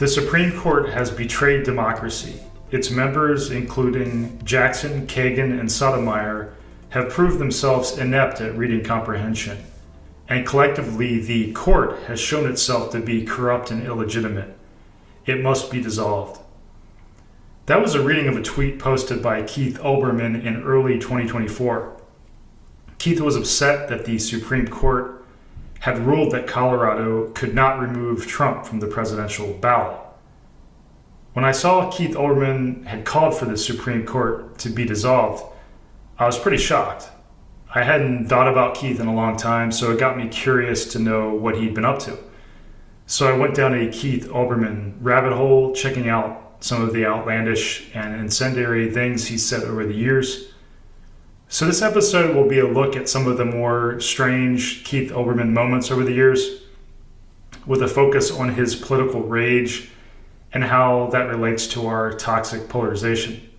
The Supreme Court has betrayed democracy. Its members, including Jackson, Kagan, and Sotomayor, have proved themselves inept at reading comprehension. And collectively, the court has shown itself to be corrupt and illegitimate. It must be dissolved. That was a reading of a tweet posted by Keith Olbermann in early 2024. Keith was upset that the Supreme Court had ruled that Colorado could not remove Trump from the presidential ballot. When I saw Keith Olbermann had called for the Supreme Court to be dissolved, I was pretty shocked. I hadn't thought about Keith in a long time, so it got me curious to know what he'd been up to. So I went down a Keith Olbermann rabbit hole, checking out some of the outlandish and incendiary things he said over the years. So this episode will be a look at some of the more strange Keith Olbermann moments over the years, with a focus on his political rage and how that relates to our toxic polarization.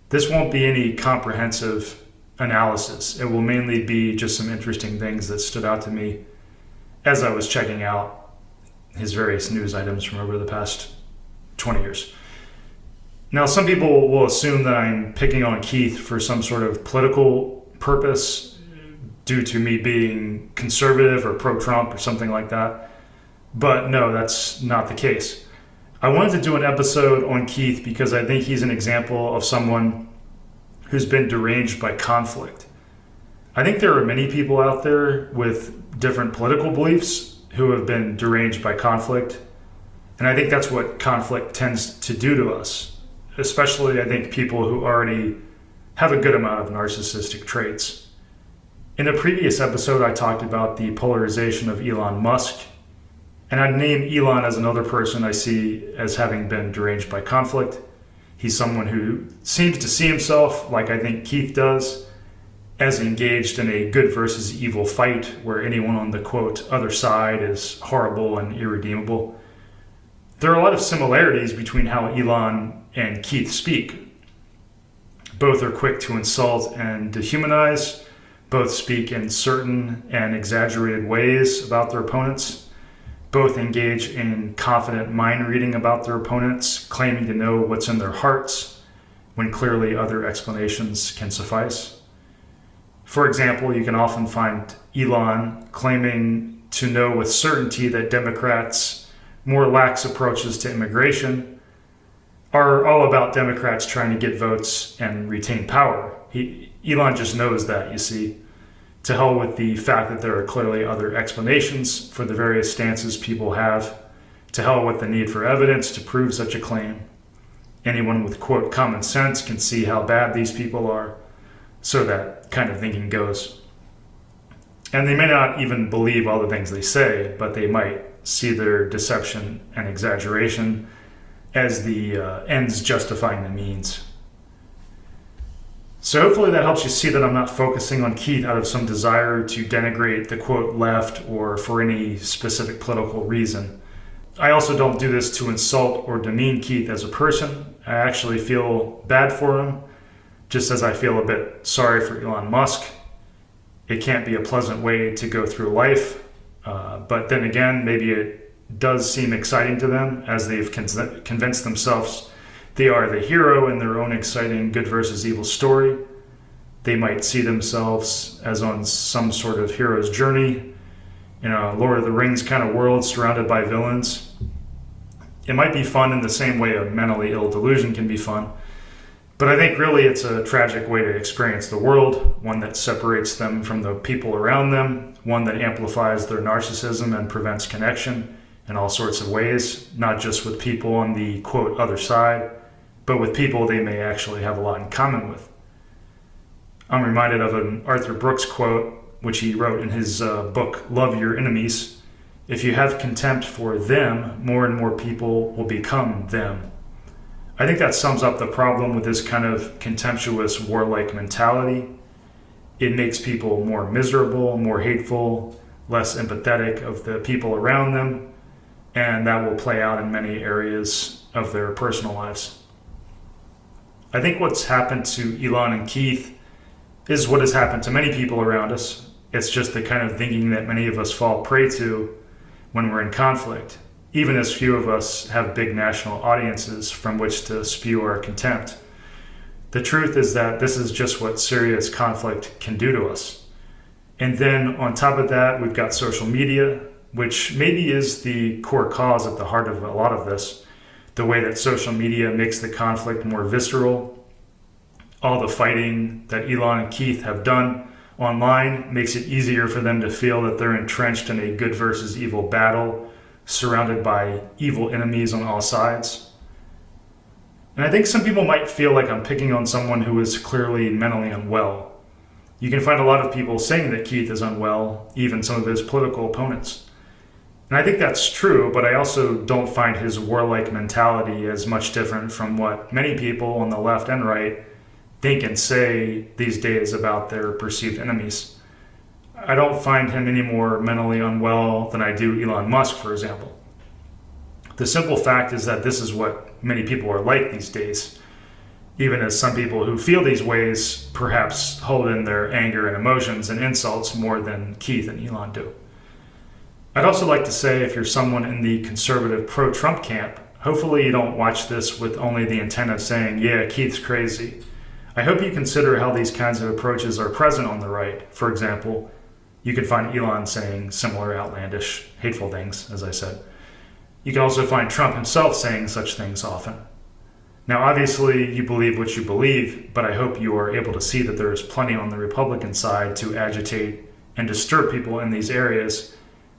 This won't be any comprehensive analysis. It will mainly be just some interesting things that stood out to me as I was checking out his various news items from over the past 20 years. Now, some people will assume that I'm picking on Keith for some sort of political purpose due to me being conservative or pro-Trump or something like that. But no, that's not the case. I wanted to do an episode on Keith because I think he's an example of someone who's been deranged by conflict. I think there are many people out there with different political beliefs who have been deranged by conflict. And I think that's what conflict tends to do to us. Especially, I think, people who already have a good amount of narcissistic traits. In a previous episode, I talked about the polarization of Elon Musk, and I'd name Elon as another person I see as having been deranged by conflict. He's someone who seems to see himself, like I think Keith does, as engaged in a good versus evil fight where anyone on the, quote, other side is horrible and irredeemable. There are a lot of similarities between how Elon and Keith speak. Both are quick to insult and dehumanize. Both speak in certain and exaggerated ways about their opponents. Both engage in confident mind reading about their opponents, claiming to know what's in their hearts, when clearly other explanations can suffice. For example, you can often find Elon claiming to know with certainty that Democrats' more lax approaches to immigration are all about Democrats trying to get votes and retain power. Elon just knows that, you see. To hell with the fact that there are clearly other explanations for the various stances people have. To hell with the need for evidence to prove such a claim. Anyone with, quote, common sense can see how bad these people are. So that kind of thinking goes. And they may not even believe all the things they say, but they might see their deception and exaggeration as the ends justifying the means. So hopefully that helps you see that I'm not focusing on Keith out of some desire to denigrate the, quote, left or for any specific political reason. I also don't do this to insult or demean Keith as a person. I actually feel bad for him, just as I feel a bit sorry for Elon Musk. It can't be a pleasant way to go through life. But then again, maybe it does seem exciting to them as they've convinced themselves they are the hero in their own exciting good versus evil story. They might see themselves as on some sort of hero's journey in a Lord of the Rings kind of world surrounded by villains. It might be fun in the same way a mentally ill delusion can be fun. But I think really it's a tragic way to experience the world, one that separates them from the people around them, one that amplifies their narcissism and prevents connection in all sorts of ways, not just with people on the, quote, other side, but with people they may actually have a lot in common with. I'm reminded of an Arthur Brooks quote, which he wrote in his book, Love Your Enemies. If you have contempt for them, more and more people will become them. I think that sums up the problem with this kind of contemptuous, warlike mentality. It makes people more miserable, more hateful, less empathetic of the people around them, and that will play out in many areas of their personal lives. I think what's happened to Elon and Keith is what has happened to many people around us. It's just the kind of thinking that many of us fall prey to when we're in conflict. even as few of us have big national audiences from which to spew our contempt. The truth is that this is just what serious conflict can do to us. And then on top of that, we've got social media, which maybe is the core cause at the heart of a lot of this. The way that social media makes the conflict more visceral. All the fighting that Elon and Keith have done online makes it easier for them to feel that they're entrenched in a good versus evil battle, surrounded by evil enemies on all sides. And I think some people might feel like I'm picking on someone who is clearly mentally unwell. You can find a lot of people saying that Keith is unwell, even some of his political opponents. And I think that's true, but I also don't find his warlike mentality as much different from what many people on the left and right think and say these days about their perceived enemies. I don't find him any more mentally unwell than I do Elon Musk, for example. The simple fact is that this is what many people are like these days, even as some people who feel these ways perhaps hold in their anger and emotions and insults more than Keith and Elon do. I'd also like to say, if you're someone in the conservative pro-Trump camp, hopefully you don't watch this with only the intent of saying, yeah, Keith's crazy. I hope you consider how these kinds of approaches are present on the right. For example, you can find Elon saying similar outlandish, hateful things, as I said. You can also find Trump himself saying such things often. Now, obviously, you believe what you believe, but I hope you are able to see that there is plenty on the Republican side to agitate and disturb people in these areas,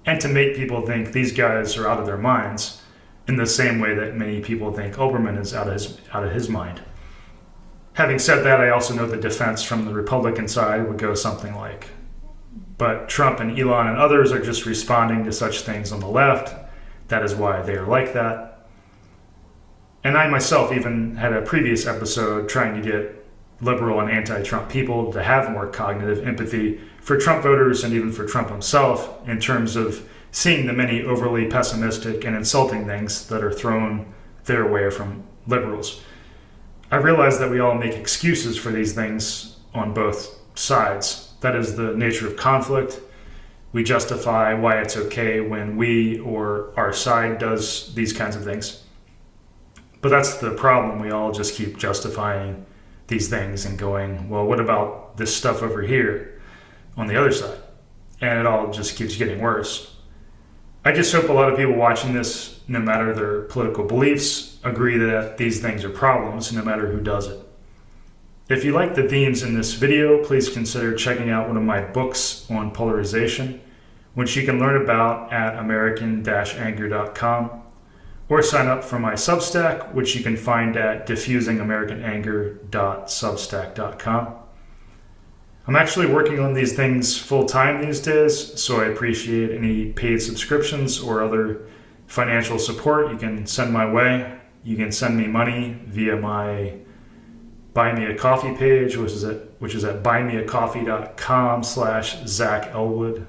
and to make people think these guys are out of their minds, in the same way that many people think Olbermann is out of his mind. Having said that, I also know the defense from the Republican side would go something like, but Trump and Elon and others are just responding to such things on the left. That is why they are like that. And I myself even had a previous episode trying to get liberal and anti-Trump people to have more cognitive empathy for Trump voters and even for Trump himself in terms of seeing the many overly pessimistic and insulting things that are thrown their way from liberals. I realize that we all make excuses for these things on both sides. That is the nature of conflict. We justify why it's okay when we or our side does these kinds of things. But that's the problem. We all just keep justifying these things and going, well, what about this stuff over here on the other side? And it all just keeps getting worse. I just hope a lot of people watching this, no matter their political beliefs, agree that these things are problems, no matter who does it. If you like the themes in this video, please consider checking out one of my books on polarization, which you can learn about at american-anger.com, or sign up for my Substack, which you can find at diffusingamericananger.substack.com. I'm actually working on these things full-time these days, so I appreciate any paid subscriptions or other financial support you can send my way. You can send me money via my Buy Me a Coffee page, which is at buymeacoffee.com/Zach Elwood,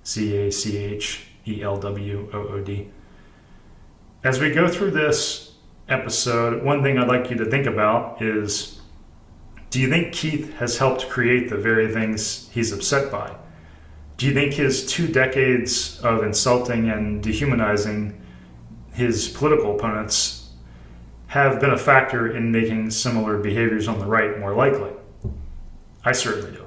ZACHELWOOD. As we go through this episode, one thing I'd like you to think about is, do you think Keith has helped create the very things he's upset by? Do you think his 2 decades of insulting and dehumanizing his political opponents have been a factor in making similar behaviors on the right more likely? I certainly do.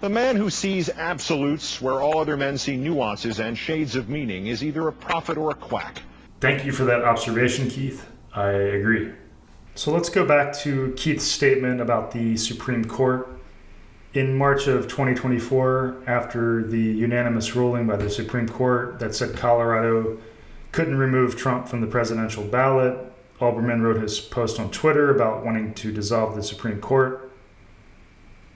The man who sees absolutes where all other men see nuances and shades of meaning is either a prophet or a quack. Thank you for that observation, Keith. I agree. So let's go back to Keith's statement about the Supreme Court. In March of 2024, after the unanimous ruling by the Supreme Court that said Colorado couldn't remove Trump from the presidential ballot, Olbermann wrote his post on Twitter about wanting to dissolve the Supreme Court.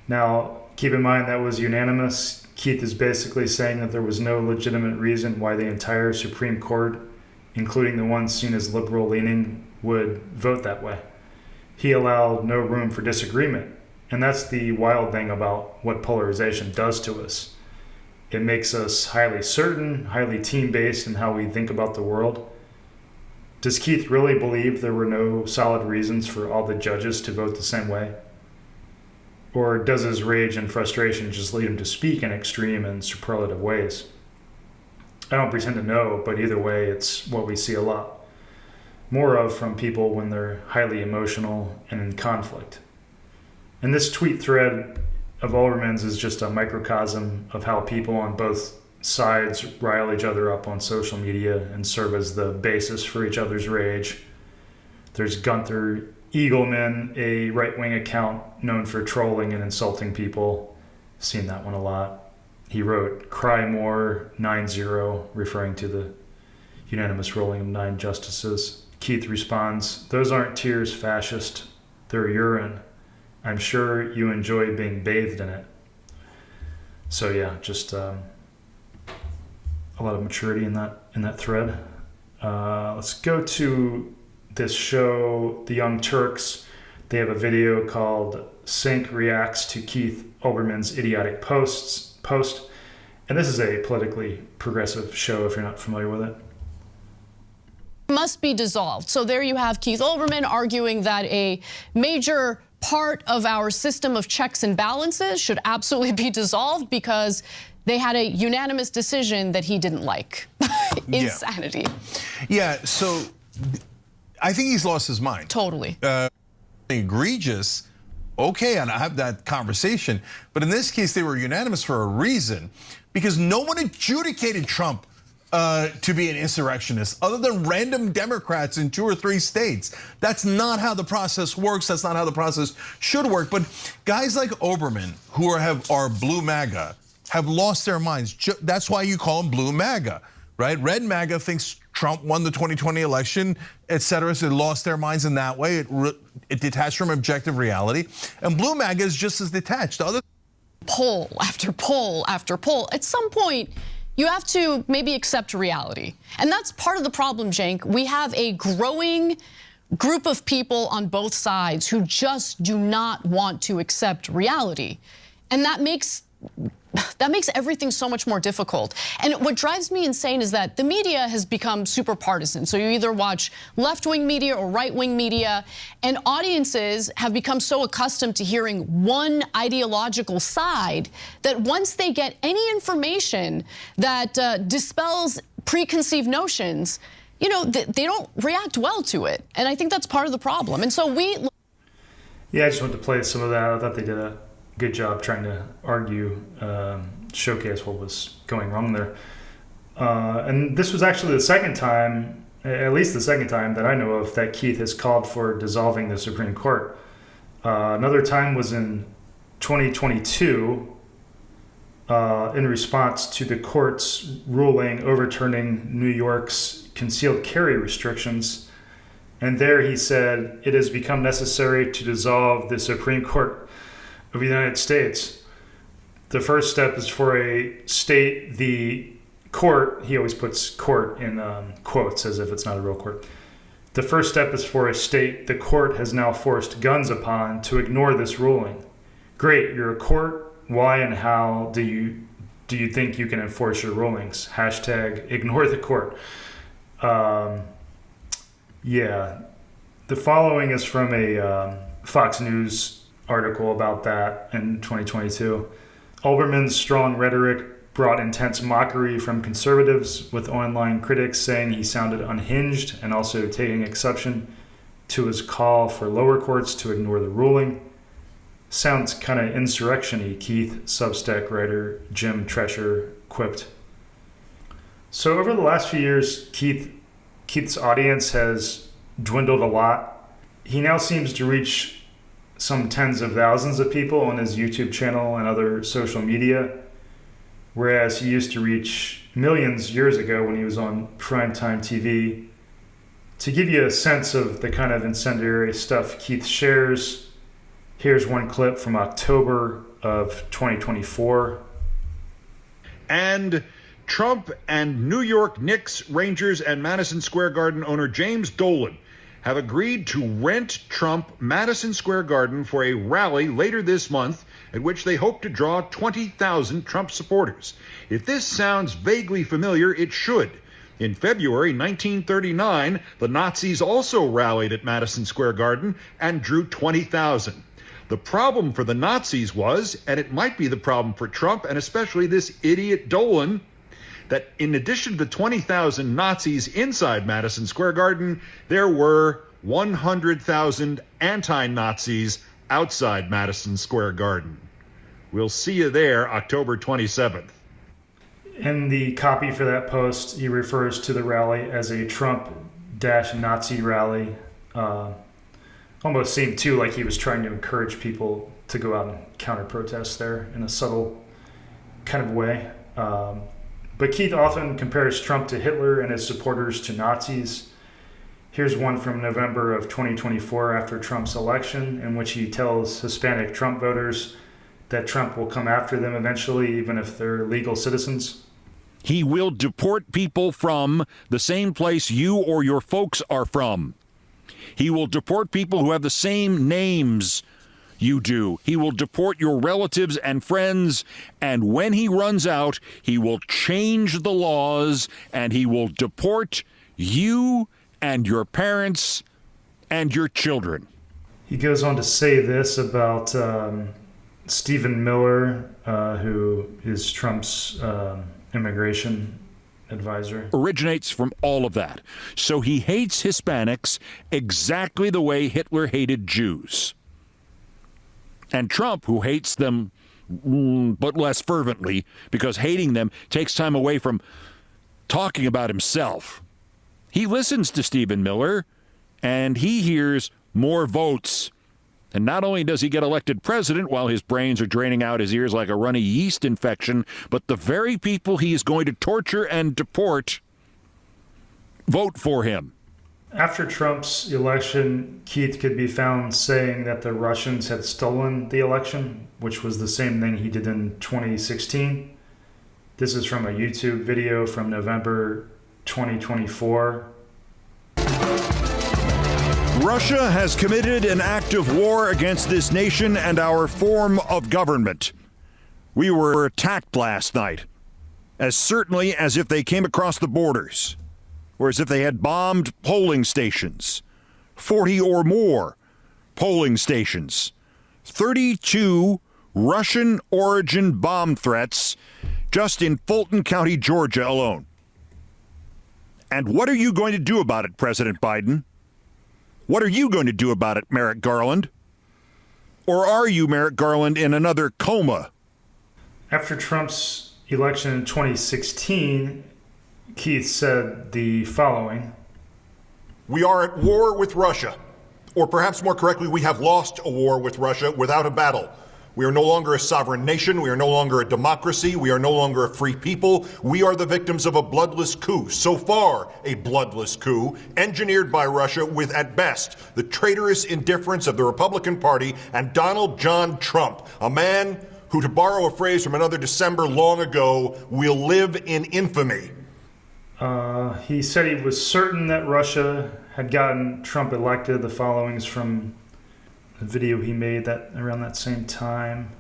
Now, keep in mind that was unanimous. Keith is basically saying that there was no legitimate reason why the entire Supreme Court, including the ones seen as liberal-leaning, would vote that way. He allowed no room for disagreement. And that's the wild thing about what polarization does to us. It makes us highly certain, highly team-based in how we think about the world. Does Keith really believe there were no solid reasons for all the judges to vote the same way? Or does his rage and frustration just lead him to speak in extreme and superlative ways? I don't pretend to know, but either way, it's what we see a lot more of from people when they're highly emotional and in conflict. And this tweet thread of Olbermann's is just a microcosm of how people on both sides rile each other up on social media and serve as the basis for each other's rage. There's Gunther Eagleman, a right-wing account known for trolling and insulting people. Seen that one a lot. He wrote, "Cry more, 9-0, referring to the unanimous ruling of 9 justices. Keith responds, "Those aren't tears, fascist. They're urine. I'm sure you enjoy being bathed in it." So yeah, just a lot of maturity in that thread. Let's go to this show, The Young Turks. They have a video called "Sink Reacts to Keith Olbermann's Idiotic Post." And this is a politically progressive show if you're not familiar with it. Must be dissolved. So there you have Keith Olbermann arguing that a major part of our system of checks and balances should absolutely be dissolved because they had a unanimous decision that he didn't like. Insanity. Yeah, so I think he's lost his mind. Totally. Egregious. Okay, and I have that conversation. But in this case, they were unanimous for a reason, because no one adjudicated Trump to be an insurrectionist other than random Democrats in 2 or 3 states. That's not how the process works. That's not how the process should work. But guys like Olbermann, who are blue MAGA, have lost their minds. That's why you call them blue MAGA, right? Red MAGA thinks Trump won the 2020 election, et cetera, so they lost their minds in that way. It detached from objective reality. And blue MAGA is just as detached. Poll after poll after poll. At some point, you have to maybe accept reality. And that's part of the problem, Cenk. We have a growing group of people on both sides who just do not want to accept reality. And that makes everything so much more difficult. And what drives me insane is that the media has become super partisan. So you either watch left-wing media or right-wing media, and audiences have become so accustomed to hearing one ideological side that once they get any information that dispels preconceived notions, you know, they don't react well to it. And I think that's part of the problem. And so Yeah, I just wanted to play some of that. I thought they did a good job trying to argue, showcase what was going wrong there. And this was actually the second time, at least the second time that I know of, that Keith has called for dissolving the Supreme Court. Another time was in 2022 in response to the court's ruling overturning New York's concealed carry restrictions. And there he said, "It has become necessary to dissolve the Supreme Court of the United States. The first step is for a state, the court," he always puts court in quotes as if it's not a real court. "The first step is for a state the court has now forced guns upon to ignore this ruling. Great, you're a court. Why and how do you think you can enforce your rulings? Hashtag ignore the court." Yeah, the following is from a Fox News article about that in 2022. Olbermann's strong rhetoric brought intense mockery from conservatives, with online critics saying he sounded unhinged and also taking exception to his call for lower courts to ignore the ruling. "Sounds kind of insurrection-y," Keith Substack writer Jim Treasure quipped. So over the last few years, Keith's audience has dwindled a lot. He now seems to reach some tens of thousands of people on his YouTube channel and other social media, whereas he used to reach millions years ago when he was on primetime TV. To give you a sense of the kind of incendiary stuff Keith shares, here's one clip from October of 2024. And Trump and New York Knicks, Rangers, and Madison Square Garden owner James Dolan have agreed to rent Trump Madison Square Garden for a rally later this month at which they hope to draw 20,000 Trump supporters. If this sounds vaguely familiar, it should. In February 1939, the Nazis also rallied at Madison Square Garden and drew 20,000. The problem for the Nazis was, and it might be the problem for Trump and especially this idiot Dolan, that in addition to the 20,000 Nazis inside Madison Square Garden, there were 100,000 anti-Nazis outside Madison Square Garden. We'll see you there October 27th. In the copy for that post, he refers to the rally as a Trump-Nazi rally. Almost seemed too like he was trying to encourage people to go out and counter-protest there in a subtle kind of way. But Keith often compares Trump to Hitler and his supporters to Nazis. Here's one from November of 2024 after Trump's election, in which he tells Hispanic Trump voters that Trump will come after them eventually, even if they're legal citizens. He will deport people from the same place you or your folks are from. He will deport people who have the same names you do. He will deport your relatives and friends, and when he runs out, he will change the laws, and he will deport you and your parents and your children. He goes on to say this about Stephen Miller, who is Trump's immigration advisor. Originates from all of that. So he hates Hispanics exactly the way Hitler hated Jews. And Trump, who hates them but less fervently, because hating them takes time away from talking about himself. He listens to Stephen Miller, and he hears more votes. And not only does he get elected president while his brains are draining out his ears like a runny yeast infection, but the very people he is going to torture and deport vote for him. After Trump's election, Keith could be found saying that the Russians had stolen the election, which was the same thing he did in 2016. This is from a YouTube video from November 2024. Russia has committed an act of war against this nation and our form of government. We were attacked last night, as certainly as if they came across the borders, or as if they had bombed polling stations, 40 or more polling stations, 32 Russian-origin bomb threats just in Fulton County, Georgia alone. And what are you going to do about it, President Biden? What are you going to do about it, Merrick Garland? Or are you, Merrick Garland, in another coma? After Trump's election in 2016, Keith said the following. We are at war with Russia. Or perhaps more correctly, we have lost a war with Russia without a battle. We are no longer a sovereign nation. We are no longer a democracy. We are no longer a free people. We are the victims of a bloodless coup. So far, a bloodless coup engineered by Russia with, at best, the traitorous indifference of the Republican Party and Donald John Trump, a man who, to borrow a phrase from another December long ago, will live in infamy. He said he was certain that Russia had gotten Trump elected. The following's from a video he made that around that same time.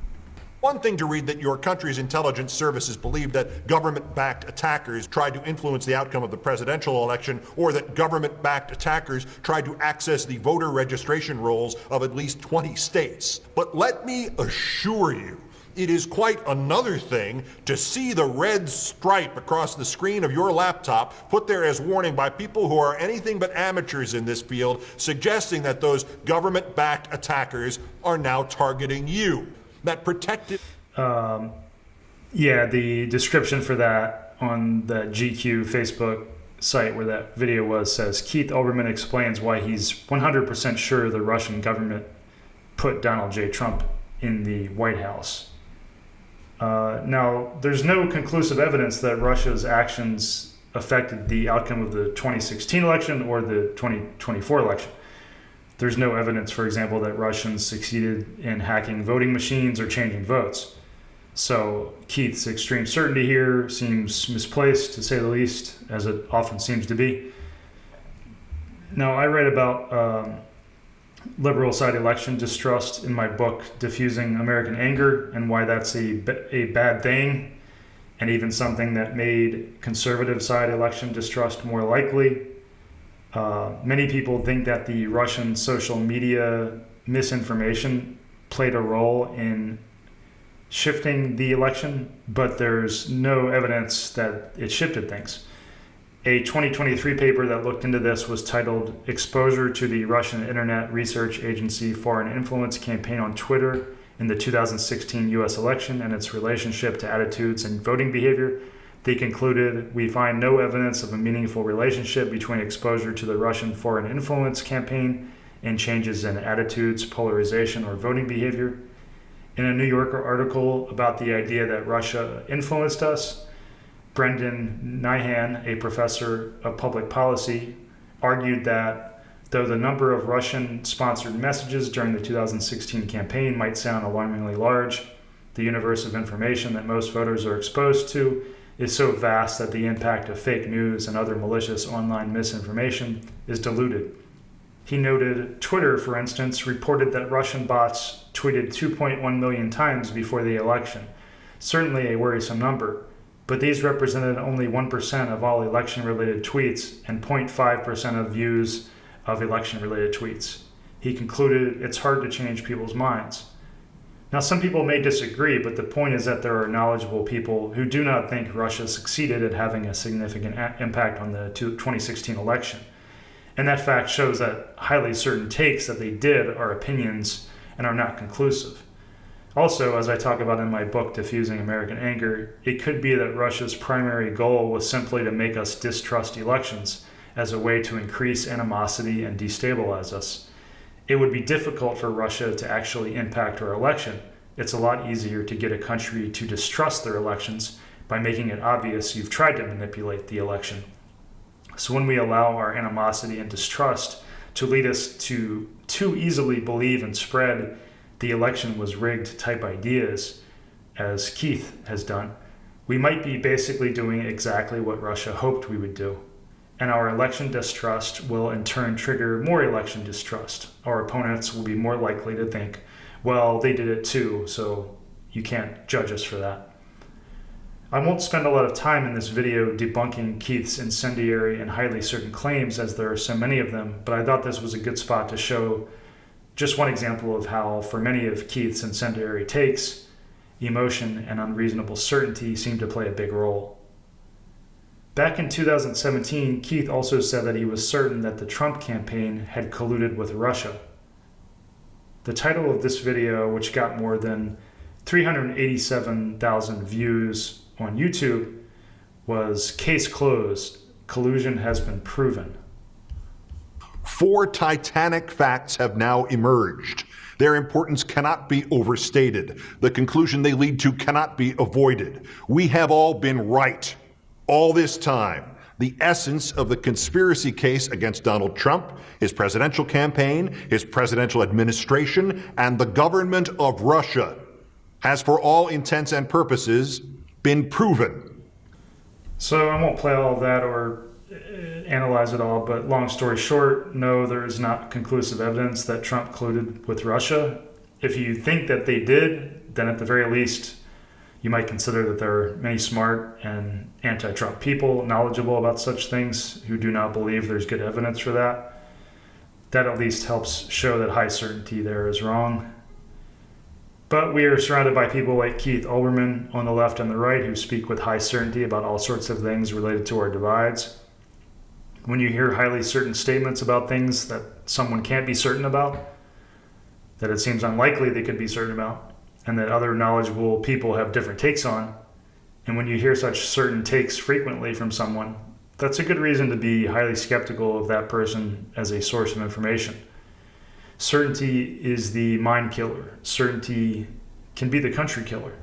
One thing to read that your country's intelligence services believe that government-backed attackers tried to influence the outcome of the presidential election, or that government-backed attackers tried to access the voter registration rolls of at least 20 states. But let me assure you, it is quite another thing to see the red stripe across the screen of your laptop put there as warning by people who are anything but amateurs in this field, suggesting that those government-backed attackers are now targeting you. That protected... Yeah, the description for that on the GQ Facebook site where that video was says, Keith Olbermann explains why he's 100% sure the Russian government put Donald J. Trump in the White House. Now, there's no conclusive evidence that Russia's actions affected the outcome of the 2016 election or the 2024 election. There's no evidence, for example, that Russians succeeded in hacking voting machines or changing votes. So Keith's extreme certainty here seems misplaced, to say the least, as it often seems to be. Now, I write about liberal side election distrust in my book, Diffusing American Anger, and why that's a bad thing, and even something that made conservative side election distrust more likely. Many people think that the Russian social media misinformation played a role in shifting the election, but there's no evidence that it shifted things. A 2023 paper that looked into this was titled Exposure to the Russian Internet Research Agency Foreign Influence Campaign on Twitter in the 2016 US election and its relationship to attitudes and voting behavior. They concluded, we find no evidence of a meaningful relationship between exposure to the Russian foreign influence campaign and changes in attitudes, polarization, or voting behavior. In a New Yorker article about the idea that Russia influenced us, Brendan Nyhan, a professor of public policy, argued that though the number of Russian-sponsored messages during the 2016 campaign might sound alarmingly large, the universe of information that most voters are exposed to is so vast that the impact of fake news and other malicious online misinformation is diluted. He noted Twitter, for instance, reported that Russian bots tweeted 2.1 million times before the election, certainly a worrisome number, but these represented only 1% of all election-related tweets and 0.5% of views of election-related tweets. He concluded it's hard to change people's minds. Now, some people may disagree, but the point is that there are knowledgeable people who do not think Russia succeeded at having a significant impact on the 2016 election. And that fact shows that highly certain takes that they did are opinions and are not conclusive. Also, as I talk about in my book, Diffusing American Anger, it could be that Russia's primary goal was simply to make us distrust elections as a way to increase animosity and destabilize us. It would be difficult for Russia to actually impact our election. It's a lot easier to get a country to distrust their elections by making it obvious you've tried to manipulate the election. So when we allow our animosity and distrust to lead us to too easily believe and spread the election was rigged type ideas, as Keith has done, we might be basically doing exactly what Russia hoped we would do. And our election distrust will in turn trigger more election distrust. Our opponents will be more likely to think, well, they did it too, so you can't judge us for that. I won't spend a lot of time in this video debunking Keith's incendiary and highly certain claims, as there are so many of them, but I thought this was a good spot to show just one example of how, for many of Keith's incendiary takes, emotion and unreasonable certainty seem to play a big role. Back in 2017, Keith also said that he was certain that the Trump campaign had colluded with Russia. The title of this video, which got more than 387,000 views on YouTube, was Case Closed, Collusion Has Been Proven. 4 titanic facts have now emerged. Their importance cannot be overstated. The conclusion they lead to cannot be avoided. We have all been right. All this time, the essence of the conspiracy case against Donald Trump, his presidential campaign, his presidential administration, and the government of Russia has, for all intents and purposes, been proven. So I won't play all of that or analyze it all, but long story short, no, there is not conclusive evidence that Trump colluded with Russia. If you think that they did, then at the very least, you might consider that there are many smart and anti-Trump people knowledgeable about such things who do not believe there's good evidence for that. That at least helps show that high certainty there is wrong. But we are surrounded by people like Keith Olbermann on the left and the right who speak with high certainty about all sorts of things related to our divides. When you hear highly certain statements about things that someone can't be certain about, that it seems unlikely they could be certain about, and that other knowledgeable people have different takes on, and when you hear such certain takes frequently from someone, that's a good reason to be highly skeptical of that person as a source of information. Certainty is the mind killer. Certainty can be the country killer.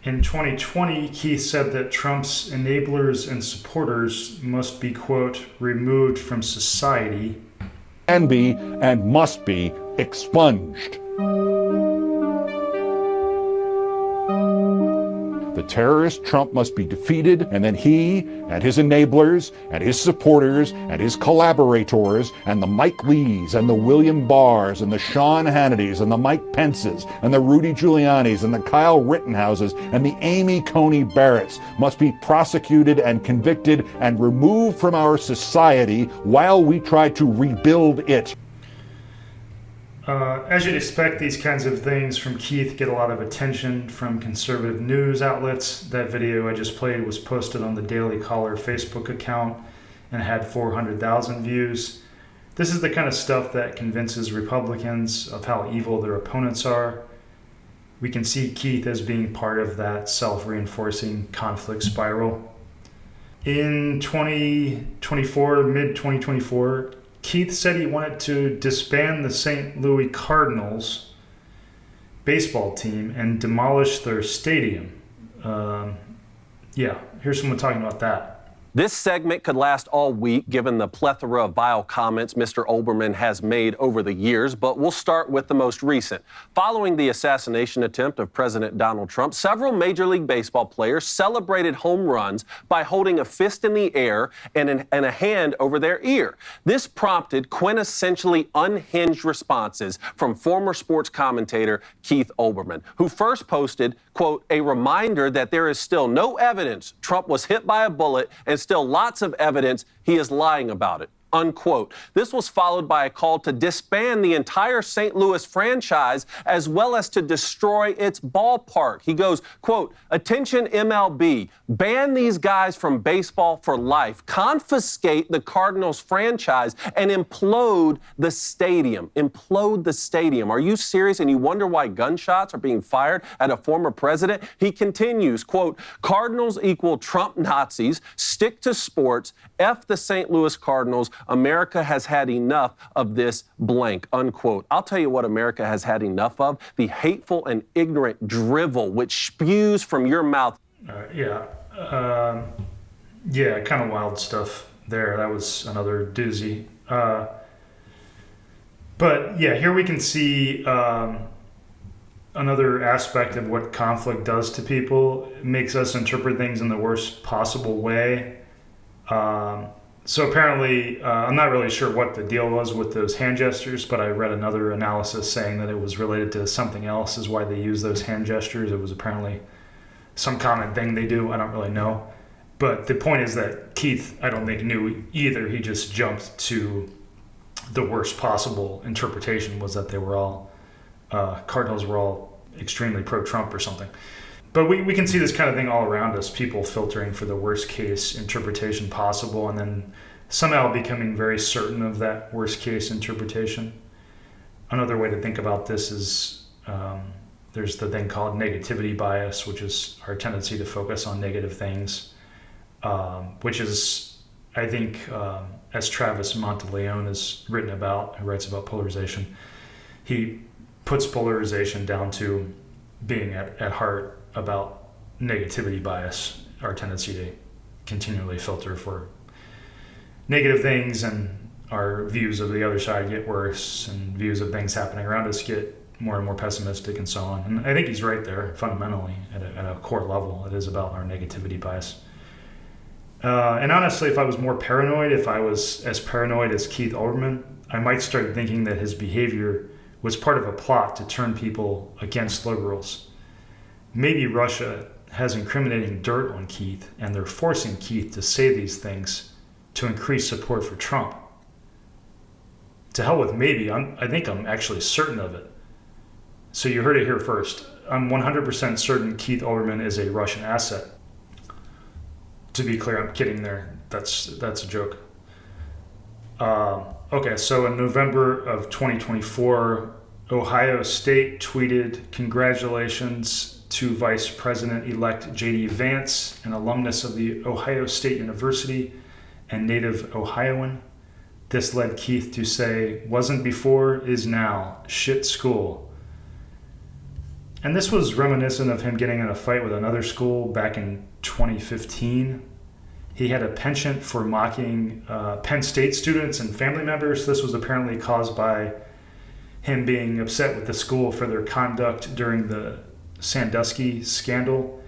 In 2020, Keith said that Trump's enablers and supporters must be, quote, removed from society. Can be and must be expunged. The terrorist Trump must be defeated, and then he and his enablers and his supporters and his collaborators and the Mike Lees and the William Barrs and the Sean Hannitys and the Mike Pences and the Rudy Giulianis and the Kyle Rittenhouses and the Amy Coney Barretts must be prosecuted and convicted and removed from our society while we try to rebuild it. As you'd expect, these kinds of things from Keith get a lot of attention from conservative news outlets. That video I just played was posted on the Daily Caller Facebook account and had 400,000 views. This is the kind of stuff that convinces Republicans of how evil their opponents are. We can see Keith as being part of that self-reinforcing conflict spiral. In 2024, mid-2024, Keith said he wanted to disband the St. Louis Cardinals baseball team and demolish their stadium. Here's someone talking about that. This segment could last all week, given the plethora of vile comments Mr. Olbermann has made over the years, but we'll start with the most recent. Following the assassination attempt of President Donald Trump, several Major League Baseball players celebrated home runs by holding a fist in the air and a hand over their ear. This prompted quintessentially unhinged responses from former sports commentator Keith Olbermann, who first posted, quote, a reminder that there is still no evidence Trump was hit by a bullet and still lots of evidence he is lying about it, unquote. This was followed by a call to disband the entire St. Louis franchise as well as to destroy its ballpark. He goes, quote, attention MLB, ban these guys from baseball for life, confiscate the Cardinals franchise and implode the stadium. Implode the stadium. Are you serious? And you wonder why gunshots are being fired at a former president? He continues, quote, Cardinals equal Trump Nazis, stick to sports, F the St. Louis Cardinals, America has had enough of this blank, unquote. I'll tell you what America has had enough of, the hateful and ignorant drivel which spews from your mouth. Kind of wild stuff there. That was another doozy. But yeah, here we can see another aspect of what conflict does to people. It makes us interpret things in the worst possible way. So apparently, I'm not really sure what the deal was with those hand gestures, but I read another analysis saying that it was related to something else is why they use those hand gestures. It was apparently some common thing they do. I don't really know. But the point is that Keith, I don't think, knew either. He just jumped to the worst possible interpretation, was that they were all, Cardinals were all extremely pro-Trump or something. But we can see this kind of thing all around us, people filtering for the worst case interpretation possible and then somehow becoming very certain of that worst case interpretation. Another way to think about this is there's the thing called negativity bias, which is our tendency to focus on negative things, which is, I think, as Travis Monteleone has written about, who writes about polarization, he puts polarization down to being at heart about negativity bias, our tendency to continually filter for negative things, and our views of the other side get worse, and views of things happening around us get more and more pessimistic and so on. And I think he's right there, fundamentally, at a core level. It is about our negativity bias. And honestly, if I was more paranoid, if I was as paranoid as Keith Olbermann, I might start thinking that his behavior was part of a plot to turn people against liberals. Maybe Russia has incriminating dirt on Keith, and they're forcing Keith to say these things to increase support for Trump. To hell with maybe. I think I'm actually certain of it. So you heard it here first. I'm 100% certain Keith Olbermann is a Russian asset. To be clear, I'm kidding there. That's a joke. Okay, so in November of 2024, Ohio State tweeted, congratulations to Vice President-elect J.D. Vance, an alumnus of the Ohio State University and native Ohioan. This led Keith to say, wasn't before, is now. Shit school. And this was reminiscent of him getting in a fight with another school back in 2015. He had a penchant for mocking Penn State students and family members. This was apparently caused by him being upset with the school for their conduct during the Sandusky scandal.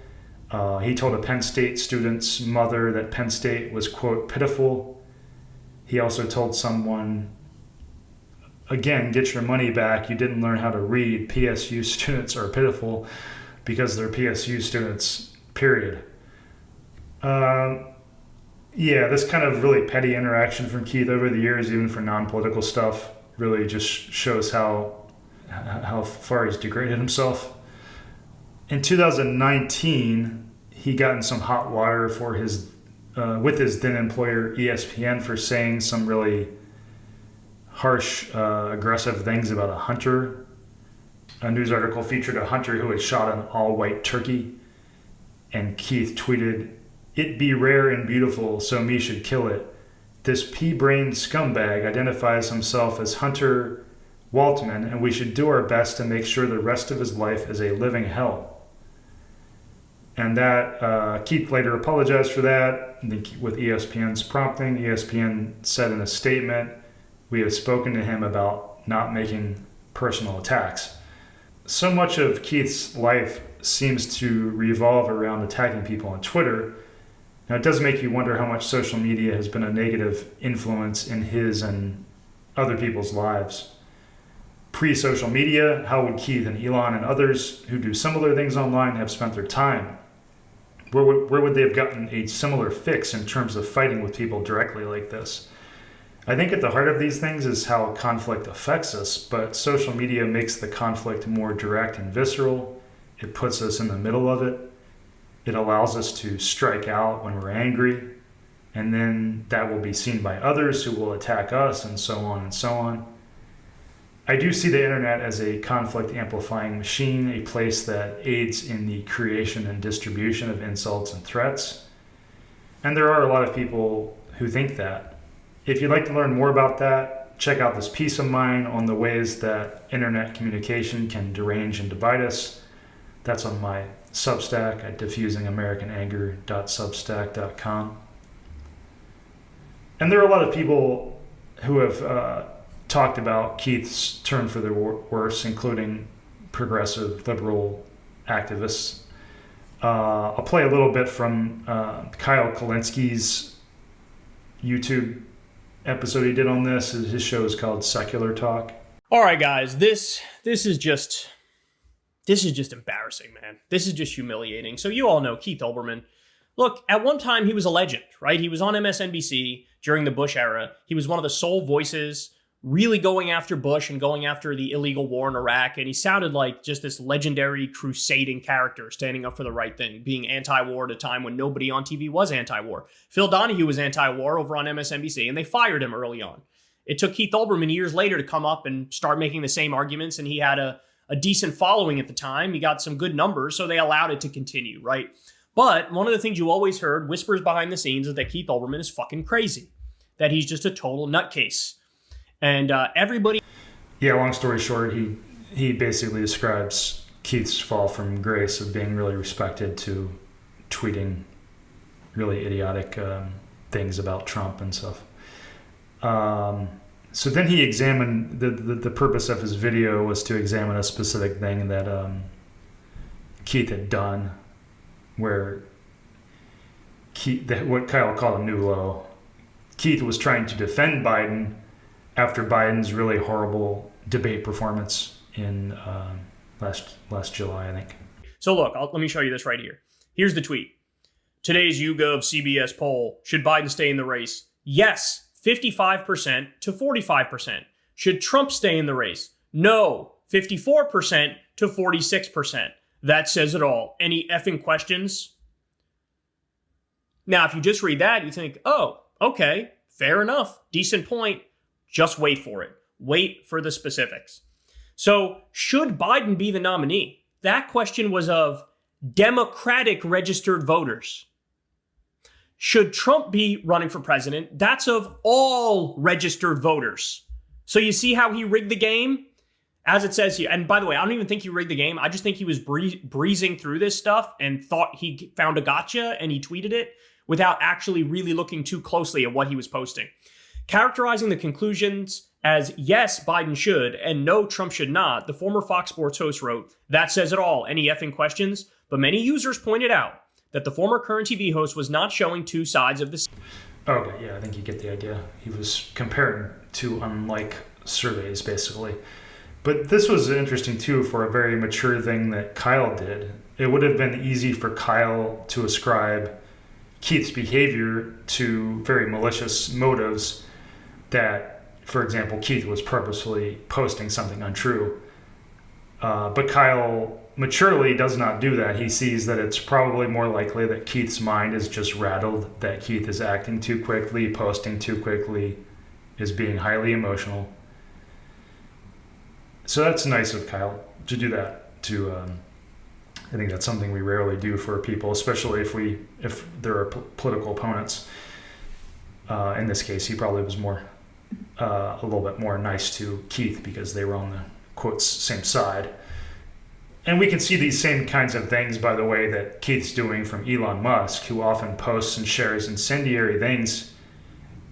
He told a Penn State student's mother that Penn State was, quote, pitiful. He also told someone, again, get your money back. You didn't learn how to read. PSU students are pitiful because they're PSU students, period. This kind of really petty interaction from Keith over the years, even for non-political stuff, really just shows how how far he's degraded himself. In 2019, he got in some hot water for with his then employer ESPN for saying some really harsh, aggressive things about a hunter. A news article featured a hunter who had shot an all-white turkey, and Keith tweeted, "It be rare and beautiful, so me should kill it. This pea-brained scumbag identifies himself as Hunter Waltman, and we should do our best to make sure the rest of his life is a living hell." And that Keith later apologized for that with ESPN's prompting. ESPN said in a statement, "We have spoken to him about not making personal attacks." So much of Keith's life seems to revolve around attacking people on Twitter. Now, it does make you wonder how much social media has been a negative influence in his and other people's lives. Pre-social media, how would Keith and Elon and others who do similar things online have spent their time? Where would they have gotten a similar fix in terms of fighting with people directly like this? I think at the heart of these things is how conflict affects us, but social media makes the conflict more direct and visceral. It puts us in the middle of it. It allows us to strike out when we're angry, and then that will be seen by others who will attack us, and so on and so on. I do see the internet as a conflict amplifying machine, a place that aids in the creation and distribution of insults and threats. And there are a lot of people who think that. If you'd like to learn more about that, check out this piece of mine on the ways that internet communication can derange and divide us. That's on my Substack at diffusingamericananger.substack.com. And there are a lot of people who have talked about Keith's turn for the worse, including progressive liberal activists. I'll play a little bit from Kyle Kalinski's YouTube episode he did on this. His show is called Secular Talk. All right, guys, this is just embarrassing, man. This is just humiliating. So you all know Keith Olbermann. Look, at one time he was a legend, right? He was on MSNBC during the Bush era. He was one of the sole voices really going after Bush and going after the illegal war in Iraq. And he sounded like just this legendary crusading character standing up for the right thing, being anti-war at a time when nobody on TV was anti-war. Phil Donahue was anti-war over on MSNBC, and they fired him early on. It took Keith Olbermann years later to come up and start making the same arguments, and he had a decent following at the time. He got some good numbers, so they allowed it to continue, right? But one of the things you always heard, whispers behind the scenes, is that Keith Olbermann is fucking crazy, that he's just a total nutcase. And everybody... Yeah, long story short, he basically describes Keith's fall from grace of being really respected to tweeting really idiotic things about Trump and stuff. So then he examined, the purpose of his video was to examine a specific thing that Keith had done, where what Kyle called a new low. Keith was trying to defend Biden after Biden's really horrible debate performance in last July, I think. So look, let me show you this right here. Here's the tweet. Today's YouGov CBS poll, should Biden stay in the race? Yes, 55% to 45%. Should Trump stay in the race? No, 54% to 46%. That says it all. Any effing questions? Now, if you just read that, you think, oh, okay, fair enough, decent point. Just wait for it. Wait for the specifics. So, should Biden be the nominee? That question was of Democratic registered voters. Should Trump be running for president? That's of all registered voters. So you see how he rigged the game? As it says here, and by the way, I don't even think he rigged the game. I just think he was breezing through this stuff and thought he found a gotcha and he tweeted it without actually really looking too closely at what he was posting. Characterizing the conclusions as yes, Biden should, and no, Trump should not, the former Fox Sports host wrote, that says it all. Any effing questions? But many users pointed out that the former Current TV host was not showing two sides of the... Okay, yeah, I think you get the idea. He was comparing two unlike surveys, basically. But this was interesting, too, for a very mature thing that Kyle did. It would have been easy for Kyle to ascribe Keith's behavior to very malicious motives that, for example, Keith was purposefully posting something untrue. But Kyle maturely does not do that. He sees that it's probably more likely that Keith's mind is just rattled, that Keith is acting too quickly, posting too quickly, is being highly emotional. So that's nice of Kyle to do that. I think that's something we rarely do for people, especially if there are political opponents. In this case, he probably was a little bit more nice to Keith because they were on the, quotes, same side. And we can see these same kinds of things, by the way, that Keith's doing from Elon Musk, who often posts and shares incendiary things.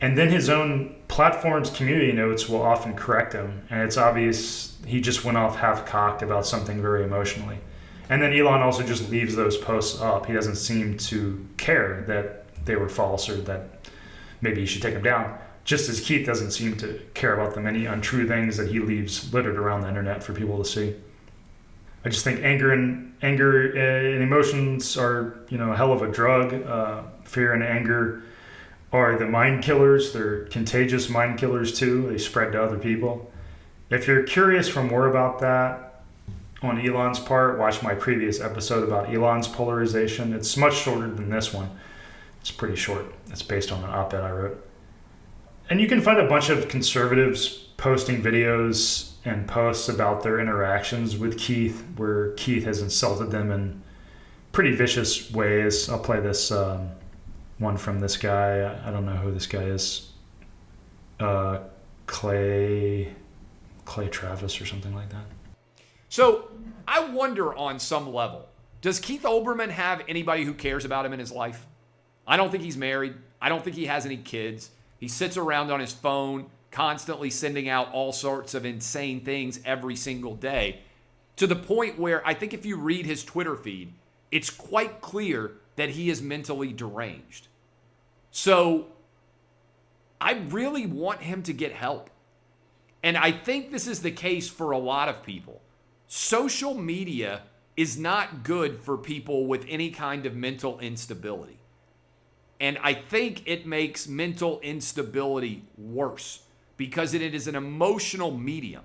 And then his own platform's community notes will often correct him. And it's obvious he just went off half-cocked about something very emotionally. And then Elon also just leaves those posts up. He doesn't seem to care that they were false or that maybe he should take them down. Just as Keith doesn't seem to care about the many untrue things that he leaves littered around the internet for people to see. I just think anger and emotions are, a hell of a drug. Fear and anger are the mind killers. They're contagious mind killers too. They spread to other people. If you're curious for more about that on Elon's part, watch my previous episode about Elon's polarization. It's much shorter than this one. It's pretty short. It's based on an op-ed I wrote. And you can find a bunch of conservatives posting videos and posts about their interactions with Keith, where Keith has insulted them in pretty vicious ways. I'll play this one from this guy. I don't know who this guy is. Clay Travis or something like that. So I wonder on some level, does Keith Olbermann have anybody who cares about him in his life? I don't think he's married. I don't think he has any kids. He sits around on his phone, constantly sending out all sorts of insane things every single day, to the point where I think if you read his Twitter feed, it's quite clear that he is mentally deranged. So I really want him to get help. And I think this is the case for a lot of people. Social media is not good for people with any kind of mental instability. And I think it makes mental instability worse because it is an emotional medium.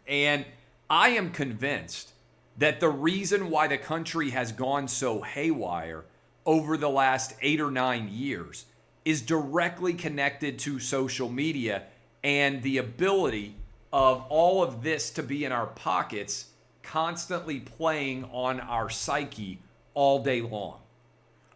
And I am convinced that the reason why the country has gone so haywire over the last 8 or 9 years is directly connected to social media and the ability of all of this to be in our pockets, constantly playing on our psyche all day long.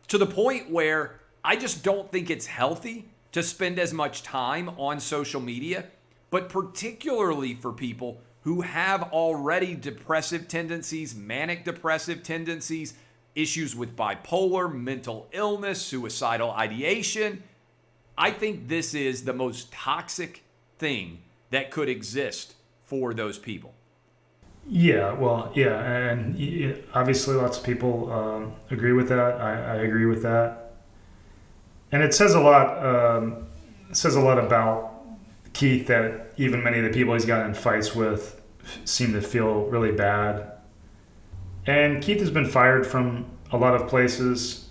To the point where I just don't think it's healthy to spend as much time on social media, but particularly for people who have already depressive tendencies, manic depressive tendencies, issues with bipolar, mental illness, suicidal ideation. I think this is the most toxic thing that could exist for those people. Yeah, well, yeah, and obviously lots of people agree with that. I agree with that, and it says a lot. Says a lot about Keith that even many of the people he's gotten in fights with seem to feel really bad. And Keith has been fired from a lot of places.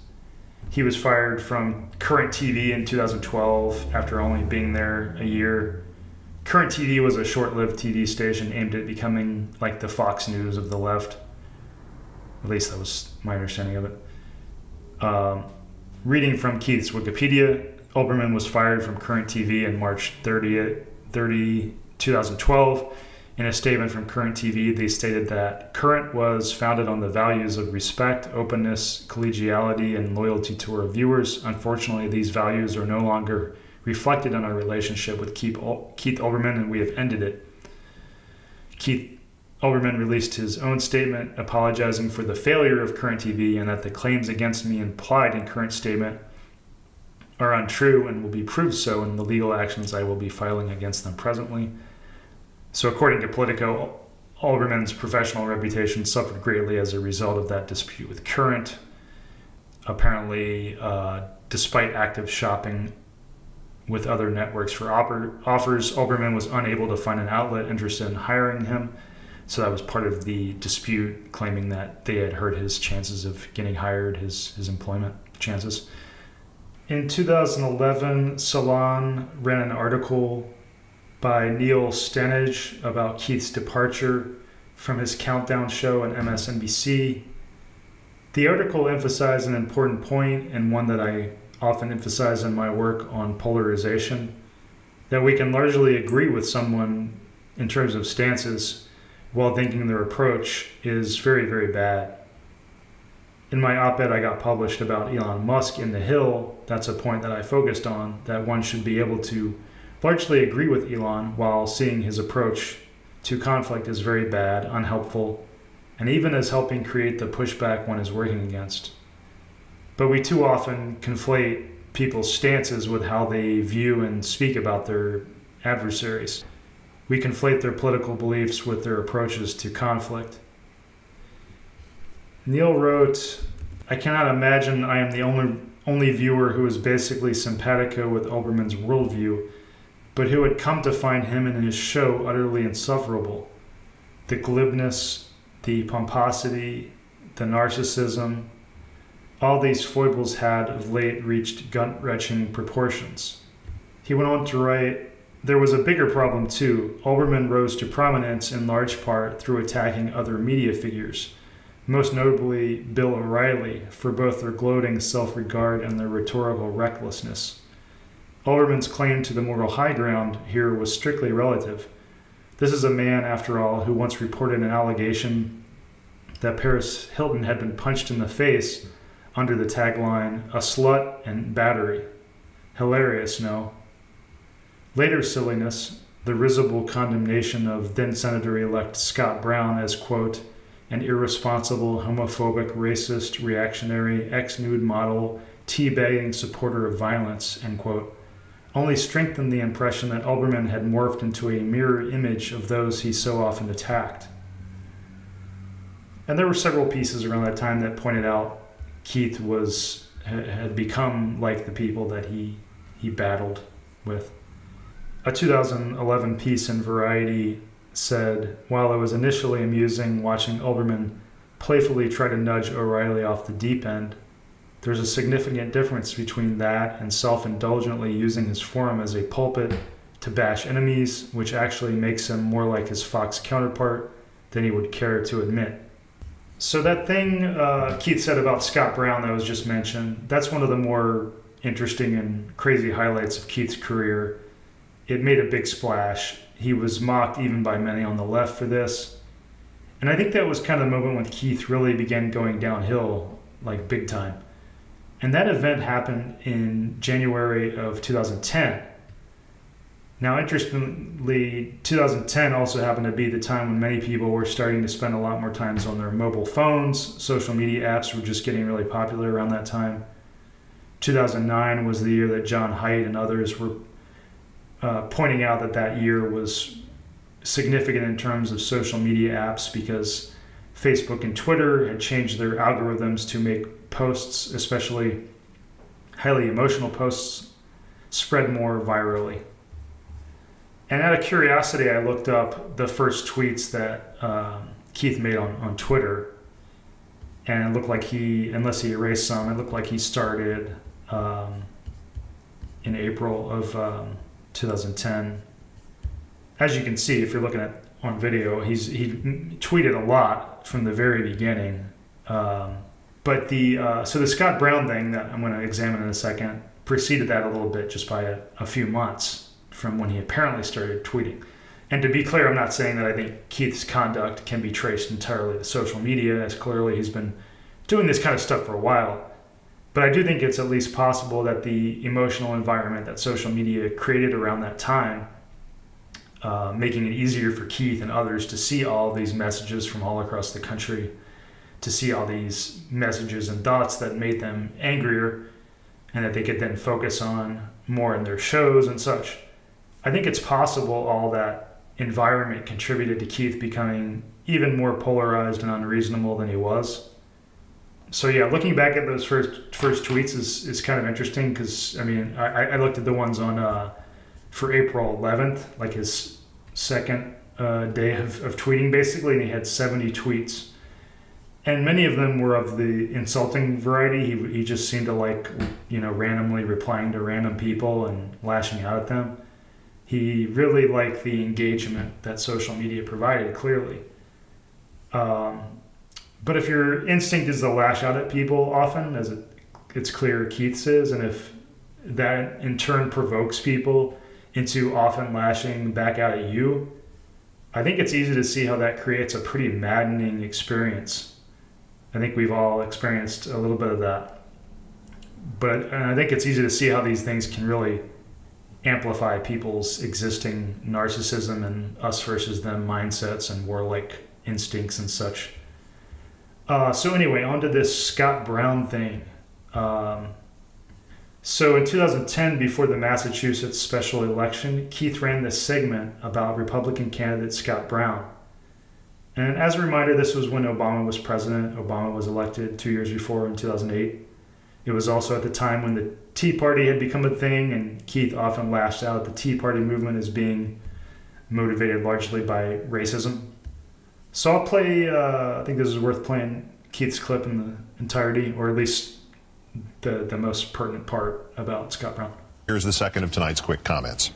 He was fired from Current TV in 2012 after only being there a year. Current TV was a short-lived TV station aimed at becoming like the Fox News of the left. At least that was my understanding of it. Reading from Keith's Wikipedia, Olbermann was fired from Current TV on March 30, 2012. In a statement from Current TV, they stated that Current was founded on the values of respect, openness, collegiality, and loyalty to our viewers. Unfortunately, these values are no longer reflected in our relationship with Keith Olbermann, and we have ended it. Keith Olbermann released his own statement apologizing for the failure of Current TV and that the claims against me implied in Current statement are untrue and will be proved so in the legal actions I will be filing against them presently. So according to Politico, Olbermann's professional reputation suffered greatly as a result of that dispute with Current. Apparently, despite active shopping with other networks for offers, Olbermann was unable to find an outlet interested in hiring him. So that was part of the dispute, claiming that they had hurt his chances of getting hired, his employment chances. In 2011, Salon ran an article by Neil Stenage about Keith's departure, from his countdown show on MSNBC. The article emphasized an important point, and one that I often emphasize in my work on polarization, that we can largely agree with someone in terms of stances while thinking their approach is very, very bad. In my op-ed I got published about Elon Musk in The Hill, that's a point that I focused on, that one should be able to largely agree with Elon while seeing his approach to conflict is very bad, unhelpful, and even as helping create the pushback one is working against. But we too often conflate people's stances with how they view and speak about their adversaries. We conflate their political beliefs with their approaches to conflict. Neil wrote, "I cannot imagine I am the only viewer who is basically simpatico with Olbermann's worldview, but who had come to find him and his show utterly insufferable. The glibness, the pomposity, the narcissism, all these foibles had of late reached gut-wrenching proportions." He went on to write, "There was a bigger problem too. Olbermann rose to prominence in large part through attacking other media figures, most notably Bill O'Reilly, for both their gloating self-regard and their rhetorical recklessness. Olbermann's claim to the moral high ground here was strictly relative. This is a man, after all, who once reported an allegation that Paris Hilton had been punched in the face under the tagline, 'A slut and battery.' Hilarious, no? Later silliness, the risible condemnation of then Senator-elect Scott Brown as, quote, 'an irresponsible, homophobic, racist, reactionary, ex-nude model, teabagging supporter of violence,' end quote, only strengthened the impression that Olbermann had morphed into a mirror image of those he so often attacked." And there were several pieces around that time that pointed out Keith had become like the people that he battled with. A 2011 piece in Variety said, "While it was initially amusing watching Olbermann playfully try to nudge O'Reilly off the deep end, there's a significant difference between that and self-indulgently using his forum as a pulpit to bash enemies, which actually makes him more like his Fox counterpart than he would care to admit." So that thing Keith said about Scott Brown that was just mentioned, that's one of the more interesting and crazy highlights of Keith's career. It made a big splash. He was mocked even by many on the left for this. And I think that was kind of the moment when Keith really began going downhill, like big time. And that event happened in January of 2010. Now, interestingly, 2010 also happened to be the time when many people were starting to spend a lot more time on their mobile phones. Social media apps were just getting really popular around that time. 2009 was the year that John Haidt and others were pointing out that year was significant in terms of social media apps because Facebook and Twitter had changed their algorithms to make posts, especially highly emotional posts, spread more virally. And out of curiosity, I looked up the first tweets that Keith made on Twitter. And it looked like unless he erased some, it looked like he started in April of 2010. As you can see, if you're looking at on video, he tweeted a lot from the very beginning. But so the Scott Brown thing that I'm going to examine in a second preceded that a little bit, just by a few months from when he apparently started tweeting. And to be clear, I'm not saying that I think Keith's conduct can be traced entirely to social media, as clearly he's been doing this kind of stuff for a while. But I do think it's at least possible that the emotional environment that social media created around that time, making it easier for Keith and others to see all these messages from all across the country, to see all these messages and thoughts that made them angrier, and that they could then focus on more in their shows and such. I think it's possible all that environment contributed to Keith becoming even more polarized and unreasonable than he was. So yeah, looking back at those first tweets is kind of interesting because, I mean, I looked at the ones on for April 11th, like his second day of tweeting basically, and he had 70 tweets. And many of them were of the insulting variety. He just seemed to like, randomly replying to random people and lashing out at them. He really liked the engagement that social media provided, clearly. But if your instinct is to lash out at people often, as it's clear Keith's is, and if that in turn provokes people into often lashing back out at you, I think it's easy to see how that creates a pretty maddening experience. I think we've all experienced a little bit of that. But I think it's easy to see how these things can really amplify people's existing narcissism and us versus them mindsets and warlike instincts and such. So anyway, on to this Scott Brown thing. So in 2010, before the Massachusetts special election, Keith ran this segment about Republican candidate Scott Brown. And as a reminder, this was when Obama was president. Obama was elected 2 years before in 2008. It was also at the time when the Tea Party had become a thing, and Keith often lashed out at the Tea Party movement as being motivated largely by racism. So I'll play, I think this is worth playing Keith's clip in the entirety, or at least the most pertinent part about Scott Brown. Here's the second of tonight's quick comments.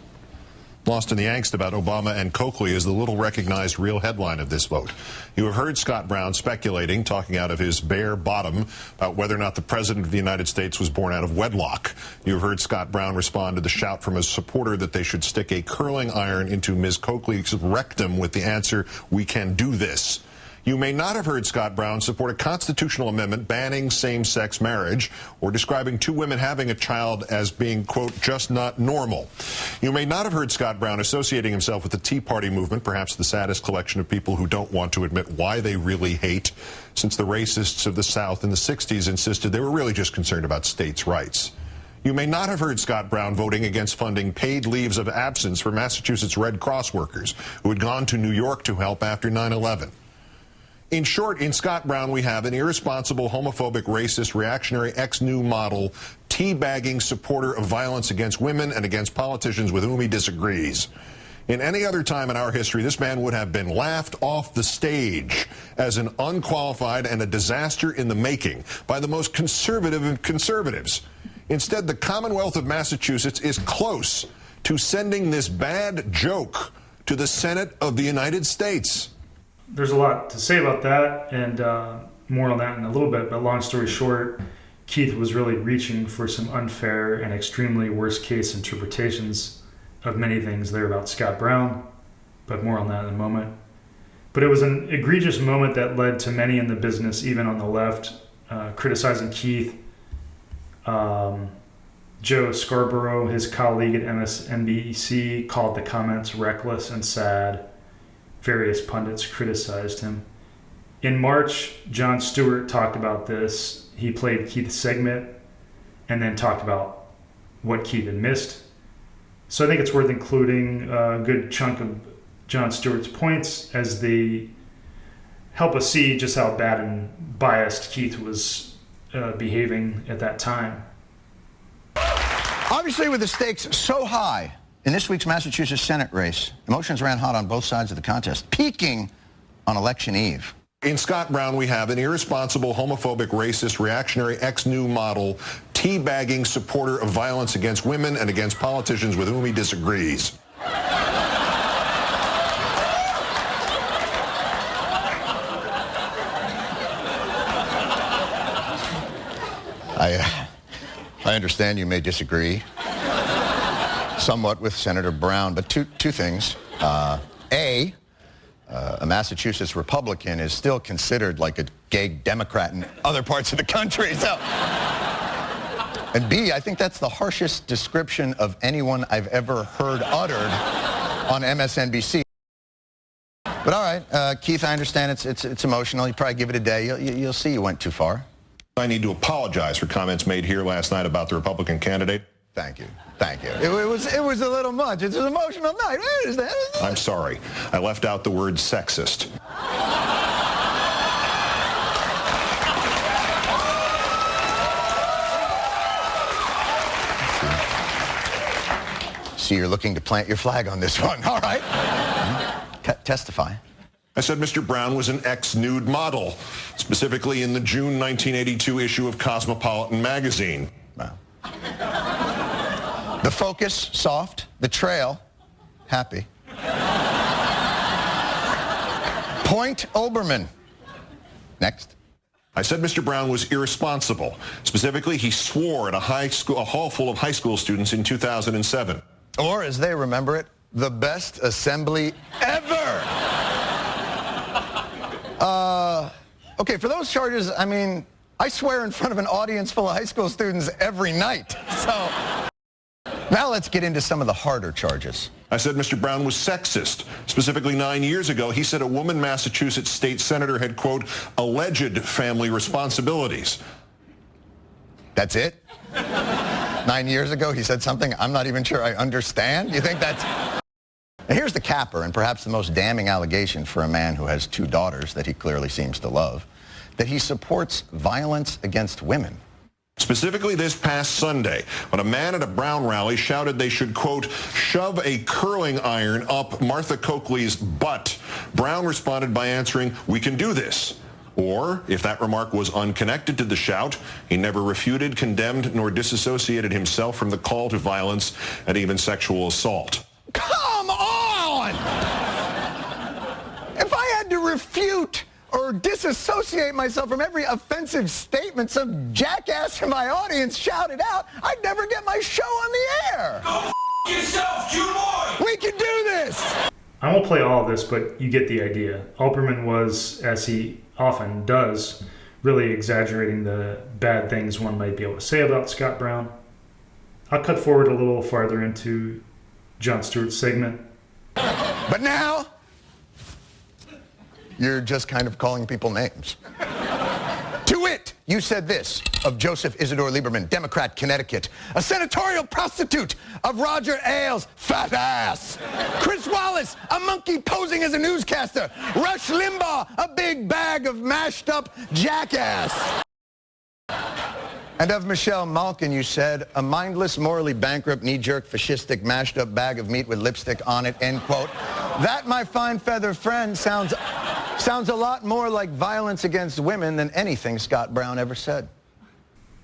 Lost in the angst about Obama and Coakley is the little recognized real headline of this vote. You have heard Scott Brown speculating, talking out of his bare bottom, about whether or not the President of the United States was born out of wedlock. You have heard Scott Brown respond to the shout from a supporter that they should stick a curling iron into Ms. Coakley's rectum with the answer, "We can do this." You may not have heard Scott Brown support a constitutional amendment banning same-sex marriage or describing two women having a child as being, quote, just not normal. You may not have heard Scott Brown associating himself with the Tea Party movement, perhaps the saddest collection of people who don't want to admit why they really hate, since the racists of the South in the 60s insisted they were really just concerned about states' rights. You may not have heard Scott Brown voting against funding paid leaves of absence for Massachusetts Red Cross workers who had gone to New York to help after 9/11. In short, in Scott Brown, we have an irresponsible, homophobic, racist, reactionary, ex-new model, teabagging supporter of violence against women and against politicians with whom he disagrees. In any other time in our history, this man would have been laughed off the stage as an unqualified and a disaster in the making by the most conservative of conservatives. Instead, the Commonwealth of Massachusetts is close to sending this bad joke to the Senate of the United States. There's a lot to say about that, and more on that in a little bit, but long story short, Keith was really reaching for some unfair and extremely worst-case interpretations of many things there about Scott Brown, but more on that in a moment. But it was an egregious moment that led to many in the business, even on the left, criticizing Keith. Joe Scarborough, his colleague at MSNBC, called the comments reckless and sad. Various pundits criticized him. In March, Jon Stewart talked about this. He played Keith's segment and then talked about what Keith had missed. So I think it's worth including a good chunk of Jon Stewart's points as they help us see just how bad and biased Keith was behaving at that time. Obviously, with the stakes so high in this week's Massachusetts Senate race, emotions ran hot on both sides of the contest, peaking on election eve. In Scott Brown, we have an irresponsible, homophobic, racist, reactionary, ex-new model, teabagging supporter of violence against women and against politicians with whom he disagrees. I understand you may disagree somewhat with Senator Brown, but two things. A Massachusetts Republican is still considered like a gay Democrat in other parts of the country. So, and B, I think that's the harshest description of anyone I've ever heard uttered on MSNBC. But all right, Keith, I understand it's emotional. You probably give it a day. You'll see you went too far. I need to apologize for comments made here last night about the Republican candidate. Thank you. Thank you. It was a little much. It's an emotional night. What is that? I'm sorry. I left out the word sexist. See, you're looking to plant your flag on this one. All right. Testify. I said Mr. Brown was an ex-nude model, specifically in the June 1982 issue of Cosmopolitan magazine. Wow. The focus, soft. The trail, happy. Point Olbermann. Next. I said Mr. Brown was irresponsible. Specifically, he swore at a hall full of high school students in 2007. Or, as they remember it, the best assembly ever. Okay, for those charges, I mean, I swear in front of an audience full of high school students every night. So now let's get into some of the harder charges. I said Mr. Brown was sexist. Specifically, 9 years ago, he said a woman Massachusetts state senator had, quote, alleged family responsibilities. That's it? 9 years ago, he said something I'm not even sure I understand? You think that's... Now, here's the capper, and perhaps the most damning allegation for a man who has 2 daughters that he clearly seems to love, that he supports violence against women. Specifically this past Sunday, when a man at a Brown rally shouted they should, quote, shove a curling iron up Martha Coakley's butt, Brown responded by answering, we can do this. Or, if that remark was unconnected to the shout, he never refuted, condemned, nor disassociated himself from the call to violence and even sexual assault. Come on! If I had to refute or disassociate myself from every offensive statement some jackass in my audience shouted out, I'd never get my show on the air. Go f*** yourself, you boy! We can do this! I won't play all of this, but you get the idea. Olbermann was, as he often does, really exaggerating the bad things one might be able to say about Scott Brown. I'll cut forward a little farther into Jon Stewart's segment. But now, you're just kind of calling people names. To wit, you said this of Joseph Isidore Lieberman, Democrat, Connecticut, a senatorial prostitute, of Roger Ailes, fat ass, Chris Wallace, a monkey posing as a newscaster, Rush Limbaugh, a big bag of mashed up jackass. And of Michelle Malkin, you said, a mindless, morally bankrupt, knee-jerk, fascistic, mashed-up bag of meat with lipstick on it, end quote. That, my fine feather friend, sounds a lot more like violence against women than anything Scott Brown ever said.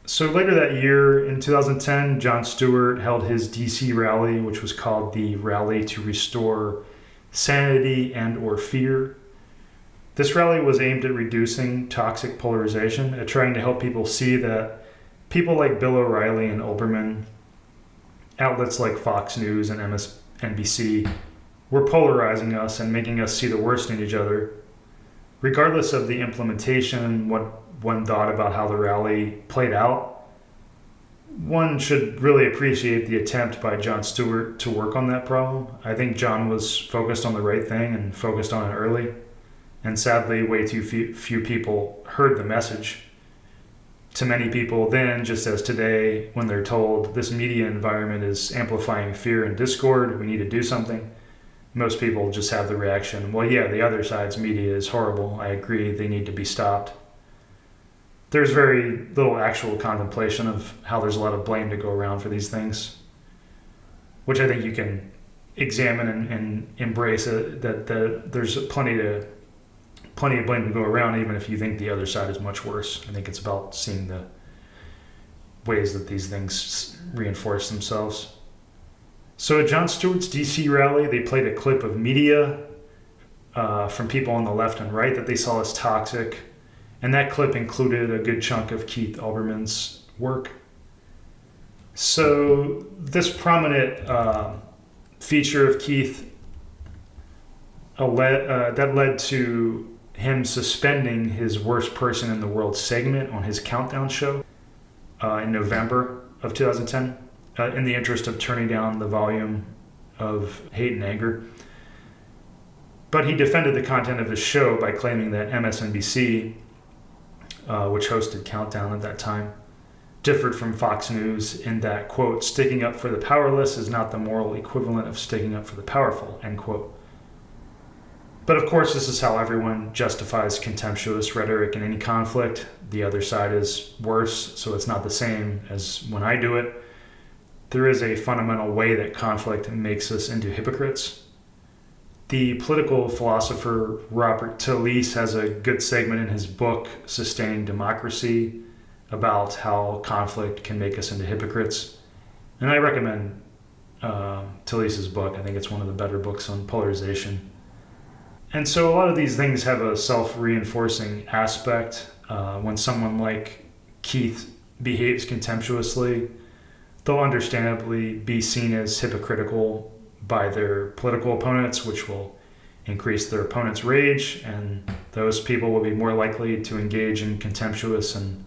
So later that year, in 2010, Jon Stewart held his D.C. rally, which was called the Rally to Restore Sanity and or Fear. This rally was aimed at reducing toxic polarization, at trying to help people see that people like Bill O'Reilly and Olbermann, outlets like Fox News and MSNBC, were polarizing us and making us see the worst in each other. Regardless of the implementation, what one thought about how the rally played out, one should really appreciate the attempt by Jon Stewart to work on that problem. I think Jon was focused on the right thing and focused on it early. And sadly, way too few people heard the message. To many people then, just as today, when they're told this media environment is amplifying fear and discord, we need to do something, most people just have the reaction, well, yeah, the other side's media is horrible. I agree, they need to be stopped. There's very little actual contemplation of how there's a lot of blame to go around for these things, which I think you can examine and embrace it, that there's plenty of blame to go around, even if you think the other side is much worse. I think it's about seeing the ways that these things reinforce themselves. So at Jon Stewart's DC rally, they played a clip of media from people on the left and right that they saw as toxic. And that clip included a good chunk of Keith Olbermann's work. So this prominent feature of Keith that led to him suspending his Worst Person in the World segment on his Countdown show in November of 2010 in the interest of turning down the volume of hate and anger. But he defended the content of his show by claiming that MSNBC, which hosted Countdown at that time, differed from Fox News in that, quote, sticking up for the powerless is not the moral equivalent of sticking up for the powerful, end quote. But of course, this is how everyone justifies contemptuous rhetoric in any conflict. The other side is worse, so it's not the same as when I do it. There is a fundamental way that conflict makes us into hypocrites. The political philosopher Robert Talisse has a good segment in his book, Sustaining Democracy, about how conflict can make us into hypocrites. And I recommend Talisse's book. I think it's one of the better books on polarization. And so a lot of these things have a self-reinforcing aspect. When someone like Keith behaves contemptuously, they'll understandably be seen as hypocritical by their political opponents, which will increase their opponent's rage, and those people will be more likely to engage in contemptuous and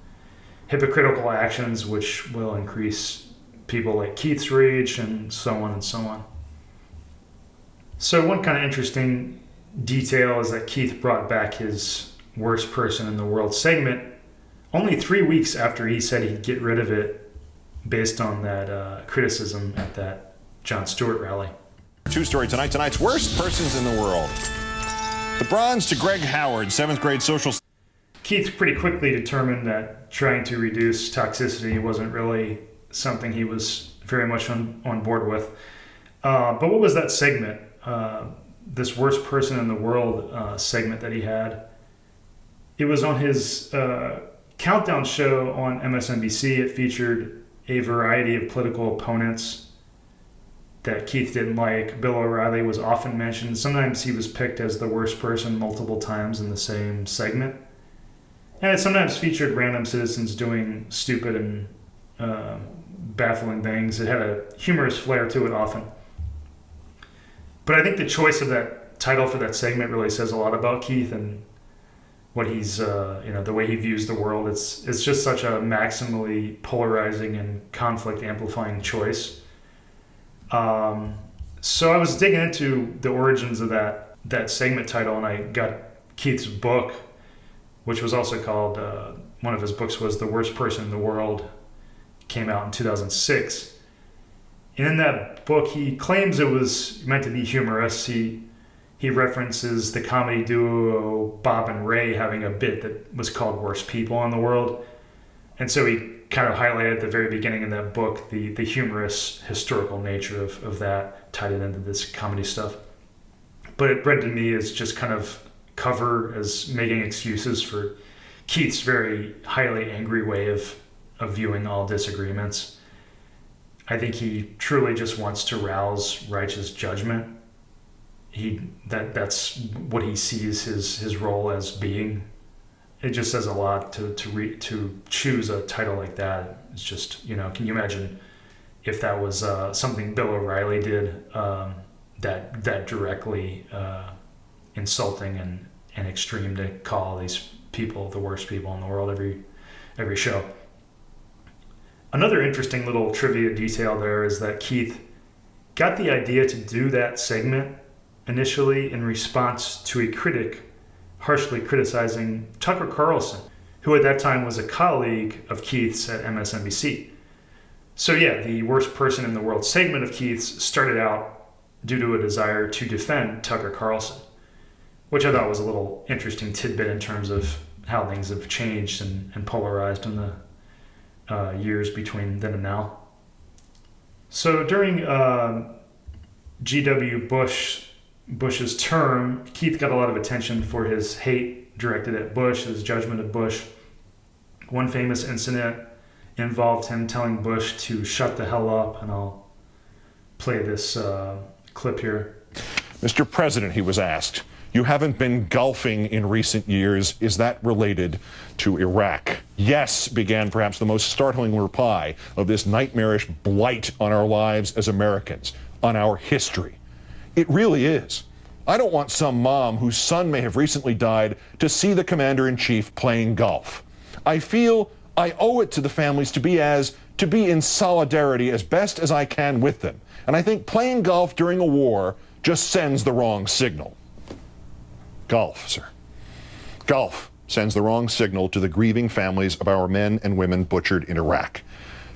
hypocritical actions, which will increase people like Keith's rage, and so on and so on. So one kind of interesting detail is that Keith brought back his worst person in the world segment only 3 weeks after he said he'd get rid of it based on that criticism at that Jon Stewart rally. Two-story tonight. Tonight's worst persons in the world. The bronze to Greg Howard, 7th grade social. Keith pretty quickly determined that trying to reduce toxicity wasn't really something he was very much on board with. But what was that segment? This worst person in the world segment that he had. It was on his countdown show on MSNBC. It featured a variety of political opponents that Keith didn't like. Bill O'Reilly was often mentioned. Sometimes he was picked as the worst person multiple times in the same segment. And it sometimes featured random citizens doing stupid and baffling things. It had a humorous flair to it often. But I think the choice of that title for that segment really says a lot about Keith and what he's, the way he views the world. It's just such a maximally polarizing and conflict amplifying choice. So I was digging into the origins of that segment title, and I got Keith's book, which was also called, one of his books was The Worst Person in the World, came out in 2006. And in that book, he claims it was meant to be humorous. He references the comedy duo Bob and Ray having a bit that was called Worst People in the World. And so he kind of highlighted at the very beginning of that book the humorous historical nature of that, tied it into this comedy stuff. But it read to me as just kind of cover, as making excuses for Keith's very highly angry way of viewing all disagreements. I think he truly just wants to rouse righteous judgment. That's what he sees his role as being. It just says a lot to choose a title like that. It's just, can you imagine if that was something Bill O'Reilly did that directly insulting and extreme, to call these people the worst people in the world every show. Another interesting little trivia detail there is that Keith got the idea to do that segment initially in response to a critic harshly criticizing Tucker Carlson, who at that time was a colleague of Keith's at MSNBC. So yeah, the worst person in the world segment of Keith's started out due to a desire to defend Tucker Carlson, which I thought was a little interesting tidbit in terms of how things have changed and polarized in the years between then and now. So during G.W. Bush's term, Keith got a lot of attention for his hate directed at Bush, his judgment of Bush. One famous incident involved him telling Bush to shut the hell up, and I'll play this clip here. Mr. President, he was asked, you haven't been golfing in recent years. Is that related to Iraq? Yes, began perhaps the most startling reply of this nightmarish blight on our lives as Americans, on our history. It really is. I don't want some mom whose son may have recently died to see the commander-in-chief playing golf. I feel I owe it to the families to be in solidarity as best as I can with them. And I think playing golf during a war just sends the wrong signal. Golf, sir. Golf sends the wrong signal to the grieving families of our men and women butchered in Iraq.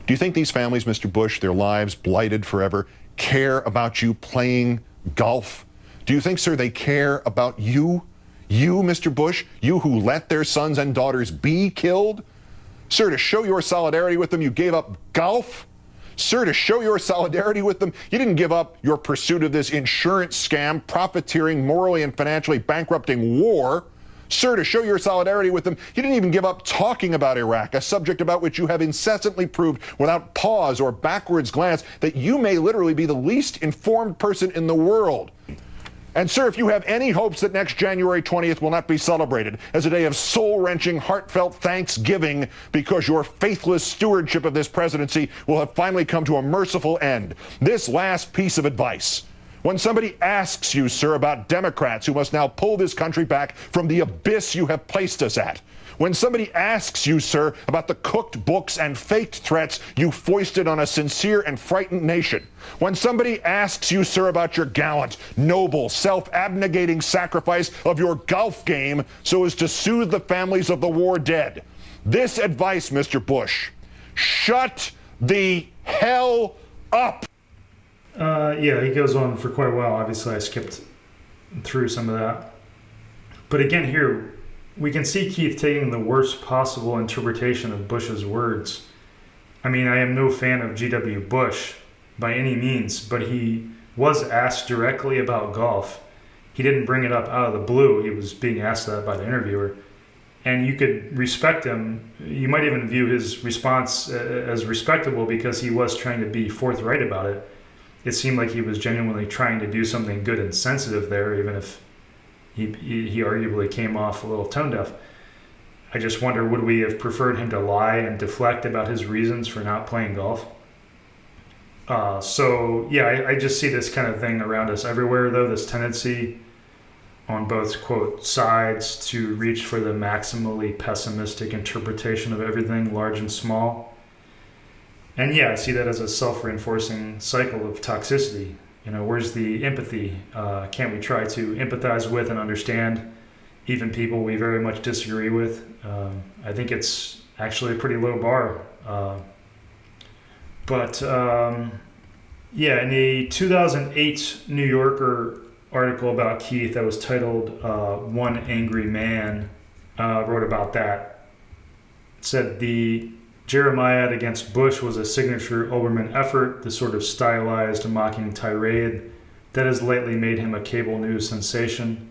Do you think these families, Mr. Bush, their lives blighted forever, care about you playing golf? Do you think, sir, they care about you? You, Mr. Bush, you who let their sons and daughters be killed? Sir, to show your solidarity with them, you gave up golf? Sir, to show your solidarity with them, you didn't give up your pursuit of this insurance scam, profiteering, morally and financially bankrupting war. Sir, to show your solidarity with them, you didn't even give up talking about Iraq, a subject about which you have incessantly proved without pause or backwards glance that you may literally be the least informed person in the world. And sir, if you have any hopes that next January 20th will not be celebrated as a day of soul-wrenching, heartfelt thanksgiving because your faithless stewardship of this presidency will have finally come to a merciful end, this last piece of advice. When somebody asks you, sir, about Democrats who must now pull this country back from the abyss you have placed us at, when somebody asks you, sir, about the cooked books and faked threats you foisted on a sincere and frightened nation, when somebody asks you, sir, about your gallant, noble, self-abnegating sacrifice of your golf game so as to soothe the families of the war dead, this advice, Mr. Bush, shut the hell up. Yeah, he goes on for quite a while. Obviously, I skipped through some of that. But again, here, we can see Keith taking the worst possible interpretation of Bush's words. I mean, I am no fan of G.W. Bush by any means, but he was asked directly about golf. He didn't bring it up out of the blue. He was being asked that by the interviewer. And you could respect him. You might even view his response as respectable because he was trying to be forthright about it. It seemed like he was genuinely trying to do something good and sensitive there, even if he arguably came off a little tone deaf. I just wonder, would we have preferred him to lie and deflect about his reasons for not playing golf? So, yeah, I just see this kind of thing around us everywhere, though, this tendency on both, quote, sides to reach for the maximally pessimistic interpretation of everything, large and small. And yeah, I see that as a self-reinforcing cycle of toxicity. You know, where's the empathy? Can't we try to empathize with and understand even people we very much disagree with? I think it's actually a pretty low bar. Yeah, in a 2008 New Yorker article about Keith that was titled One Angry Man, wrote about that. It said the Jeremiad against Bush was a signature Olbermann effort, the sort of stylized, mocking tirade that has lately made him a cable news sensation,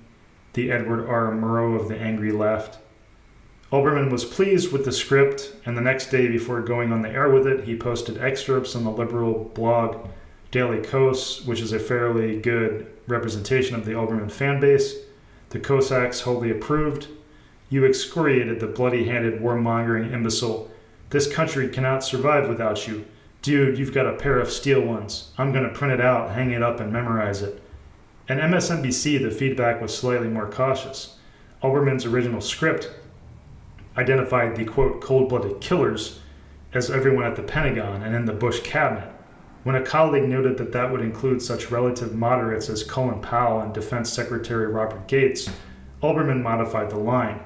the Edward R. Murrow of the angry left. Olbermann was pleased with the script, and the next day before going on the air with it, he posted excerpts on the liberal blog Daily Kos, which is a fairly good representation of the Olbermann fan base. The Cossacks wholly approved. You excoriated the bloody-handed warmongering imbecile. This country cannot survive without you. Dude, you've got a pair of steel ones. I'm going to print it out, hang it up, and memorize it. And MSNBC, the feedback was slightly more cautious. Olbermann's original script identified the, quote, cold-blooded killers as everyone at the Pentagon and in the Bush cabinet. When a colleague noted that that would include such relative moderates as Colin Powell and Defense Secretary Robert Gates, Olbermann modified the line.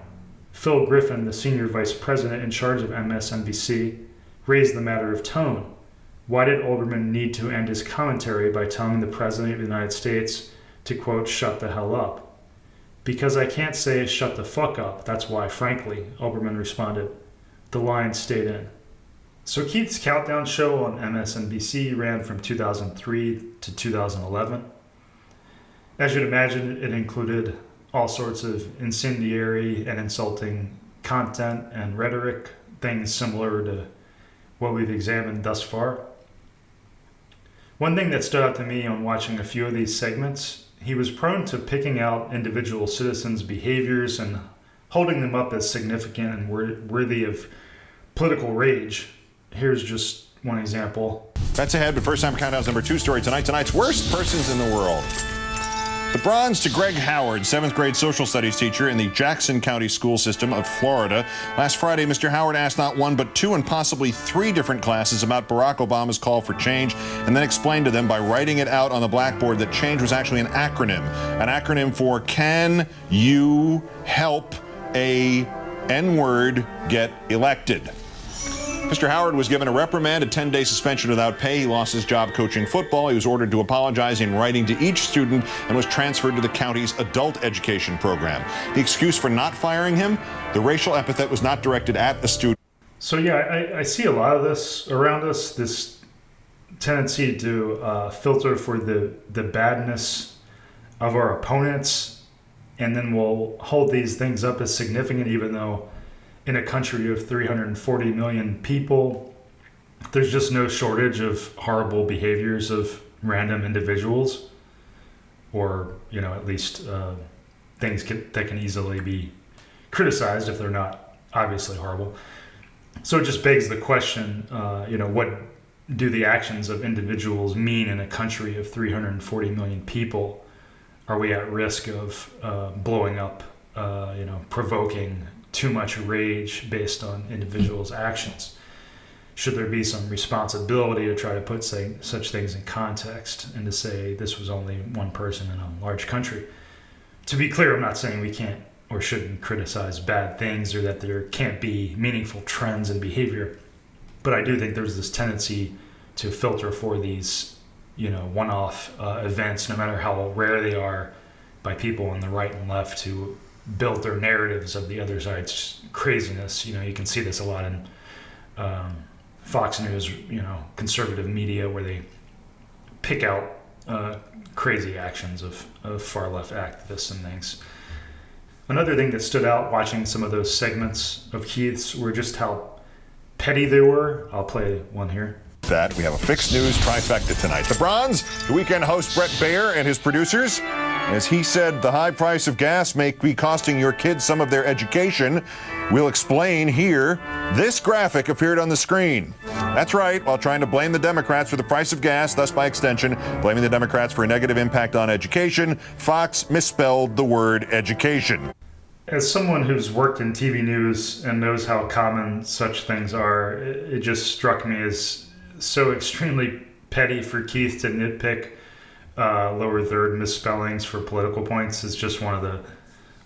Phil Griffin, the senior vice president in charge of MSNBC, raised the matter of tone. Why did Olbermann need to end his commentary by telling the President of the United States to, quote, shut the hell up? Because I can't say shut the fuck up, that's why, frankly, Olbermann responded. The line stayed in. So Keith's countdown show on MSNBC ran from 2003 to 2011. As you'd imagine, it included all sorts of incendiary and insulting content and rhetoric, things similar to what we've examined thus far. One thing that stood out to me on watching a few of these segments, he was prone to picking out individual citizens' behaviors and holding them up as significant and worthy of political rage. Here's just one example. That's ahead, but first time countdown's number 2 story tonight. Tonight's worst persons in the world. The bronze to Greg Howard, 7th grade social studies teacher in the Jackson County school system of Florida. Last Friday, Mr. Howard asked not one but 2 and possibly 3 different classes about Barack Obama's call for change, and then explained to them by writing it out on the blackboard that change was actually an acronym for Can You Help a N-Word Get Elected? Mr. Howard was given a reprimand, a 10-day suspension without pay. He lost his job coaching football. He was ordered to apologize in writing to each student and was transferred to the county's adult education program. The excuse for not firing him, the racial epithet was not directed at a student. So yeah, I see a lot of this around us, this tendency to filter for the badness of our opponents, and then we'll hold these things up as significant even though in a country of 340 million people, there's just no shortage of horrible behaviors of random individuals. or at least things that can easily be criticized if they're not obviously horrible. So it just begs the question, what do the actions of individuals mean in a country of 340 million people? Are we at risk of blowing up, provoking too much rage based on individuals' actions? Should there be some responsibility to try to put such things in context and to say this was only one person in a large country? To be clear, I'm not saying we can't or shouldn't criticize bad things or that there can't be meaningful trends in behavior. But I do think there's this tendency to filter for these, one-off events, no matter how rare they are, by people on the right and left to build their narratives of the other side's craziness. You can see this a lot in Fox News, conservative media, where they pick out crazy actions of far left activists and things. Another thing that stood out watching some of those segments of Keith's were just how petty they were. I'll play one here. That we have a fixed news trifecta tonight. The Bronze, the weekend host Brett Baer and his producers. As he said, the high price of gas may be costing your kids some of their education. We'll explain here. This graphic appeared on the screen. That's right, while trying to blame the Democrats for the price of gas, thus by extension, blaming the Democrats for a negative impact on education, Fox misspelled the word education. As someone who's worked in TV news and knows how common such things are, it just struck me as so extremely petty for Keith to nitpick lower third misspellings for political points. Is just one of the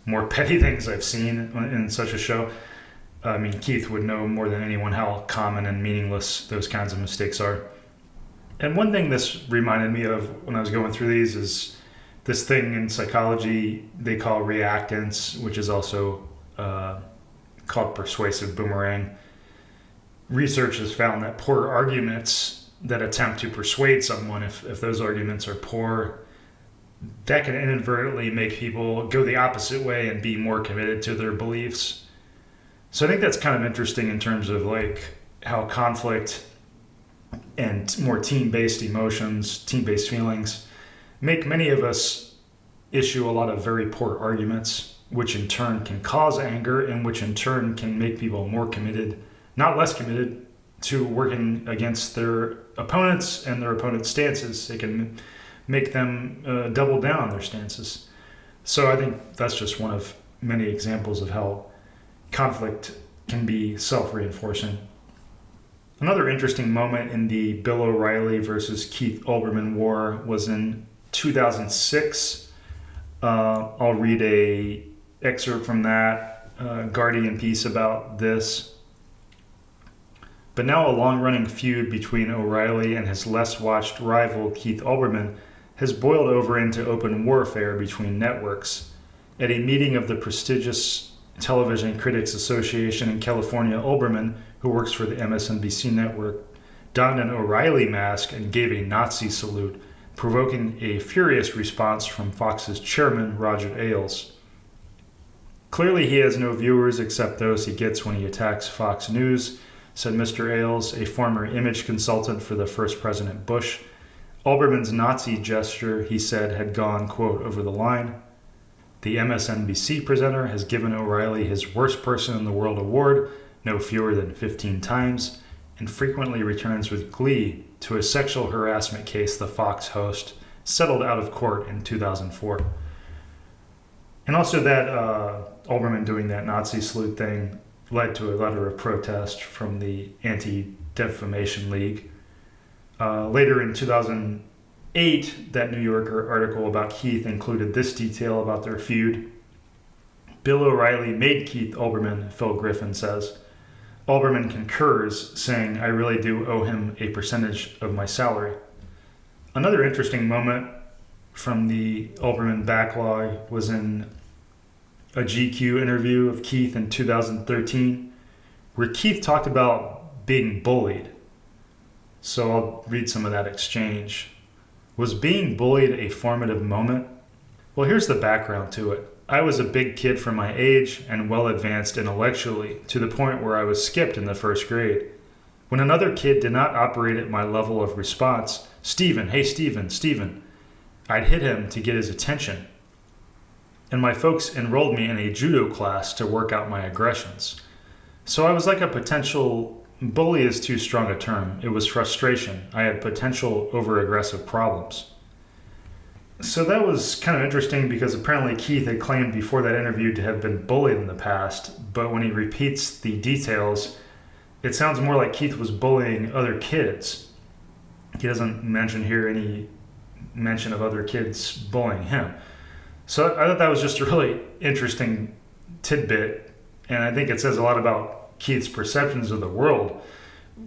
more petty things I've seen in such a show. I mean, Keith would know more than anyone how common and meaningless those kinds of mistakes are. And one thing this reminded me of when I was going through these is this thing in psychology they call reactance, which is also called persuasive boomerang. Research has found that poor arguments that attempt to persuade someone, if those arguments are poor, that can inadvertently make people go the opposite way and be more committed to their beliefs. So I think that's kind of interesting in terms of how conflict and more team-based emotions, team-based feelings make many of us issue a lot of very poor arguments, which in turn can cause anger and which in turn can make people more committed, not less committed, to working against their opponents and their opponents' stances. They can make them double down on their stances. So I think that's just one of many examples of how conflict can be self-reinforcing. Another interesting moment in the Bill O'Reilly versus Keith Olbermann war was in 2006. I'll read a excerpt from that Guardian piece about this. But now a long-running feud between O'Reilly and his less-watched rival Keith Olbermann has boiled over into open warfare between networks. At a meeting of the prestigious Television Critics Association in California, Olbermann, who works for the MSNBC network, donned an O'Reilly mask and gave a Nazi salute, provoking a furious response from Fox's chairman, Roger Ailes. Clearly he has no viewers except those he gets when he attacks Fox News, said Mr. Ailes, a former image consultant for the first President Bush. Olbermann's Nazi gesture, he said, had gone, quote, over the line. The MSNBC presenter has given O'Reilly his Worst Person in the World award, no fewer than 15 times, and frequently returns with glee to a sexual harassment case the Fox host settled out of court in 2004. And also that Olbermann doing that Nazi salute thing led to a letter of protest from the Anti-Defamation League. Later in 2008, that New Yorker article about Keith included this detail about their feud. Bill O'Reilly made Keith Olbermann, Phil Griffin says. Olbermann concurs, saying, I really do owe him a percentage of my salary. Another interesting moment from the Olbermann backlog was in a GQ interview of Keith in 2013, where Keith talked about being bullied. So I'll read some of that exchange. Was being bullied a formative moment? Well, here's the background to it. I was a big kid for my age and well advanced intellectually, to the point where I was skipped in the first grade. When another kid did not operate at my level of response, Stephen, hey Stephen, I'd hit him to get his attention. And my folks enrolled me in a judo class to work out my aggressions. So I was like a potential, bully is too strong a term. It was frustration. I had potential over-aggressive problems. So that was kind of interesting because apparently Keith had claimed before that interview to have been bullied in the past, but when he repeats the details, it sounds more like Keith was bullying other kids. He doesn't mention here any mention of other kids bullying him. So I thought that was just a really interesting tidbit, and I think it says a lot about Keith's perceptions of the world.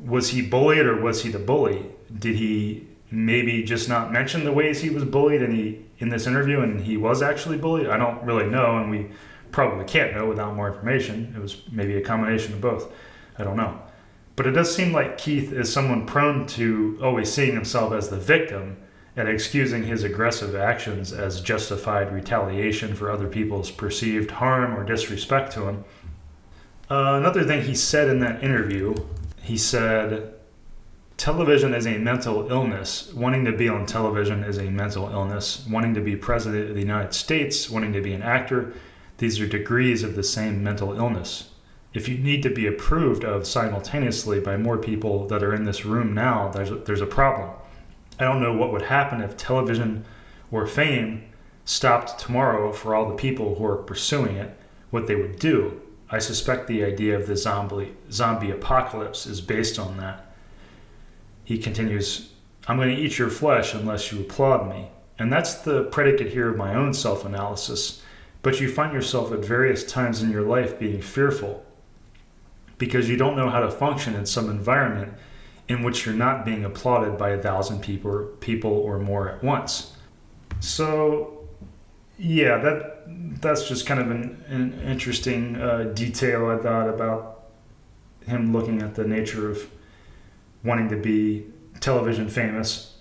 Was he bullied or was he the bully? Did he maybe just not mention the ways he was bullied in this interview and he was actually bullied? I don't really know, and we probably can't know without more information. It was maybe a combination of both. I don't know. But it does seem like Keith is someone prone to always seeing himself as the victim and excusing his aggressive actions as justified retaliation for other people's perceived harm or disrespect to him. Another thing he said in that interview, he said, television is a mental illness. Wanting to be on television is a mental illness. Wanting to be president of the United States, wanting to be an actor, these are degrees of the same mental illness. If you need to be approved of simultaneously by more people that are in this room now, there's a problem. I don't know what would happen if television or fame stopped tomorrow for all the people who are pursuing it, what they would do. I suspect the idea of the zombie apocalypse is based on that. He continues, I'm going to eat your flesh unless you applaud me. And that's the predicate here of my own self-analysis. But you find yourself at various times in your life being fearful because you don't know how to function in some environment in which you're not being applauded by 1,000 people or more at once. So, yeah, that's just kind of an interesting detail, I thought, about him looking at the nature of wanting to be television famous.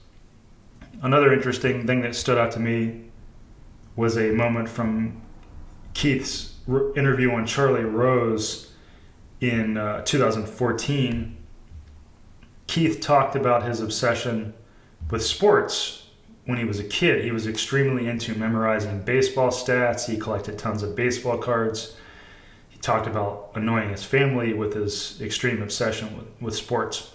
Another interesting thing that stood out to me was a moment from Keith's interview on Charlie Rose in 2014. Keith talked about his obsession with sports when he was a kid. He was extremely into memorizing baseball stats. He collected tons of baseball cards. He talked about annoying his family with his extreme obsession with sports.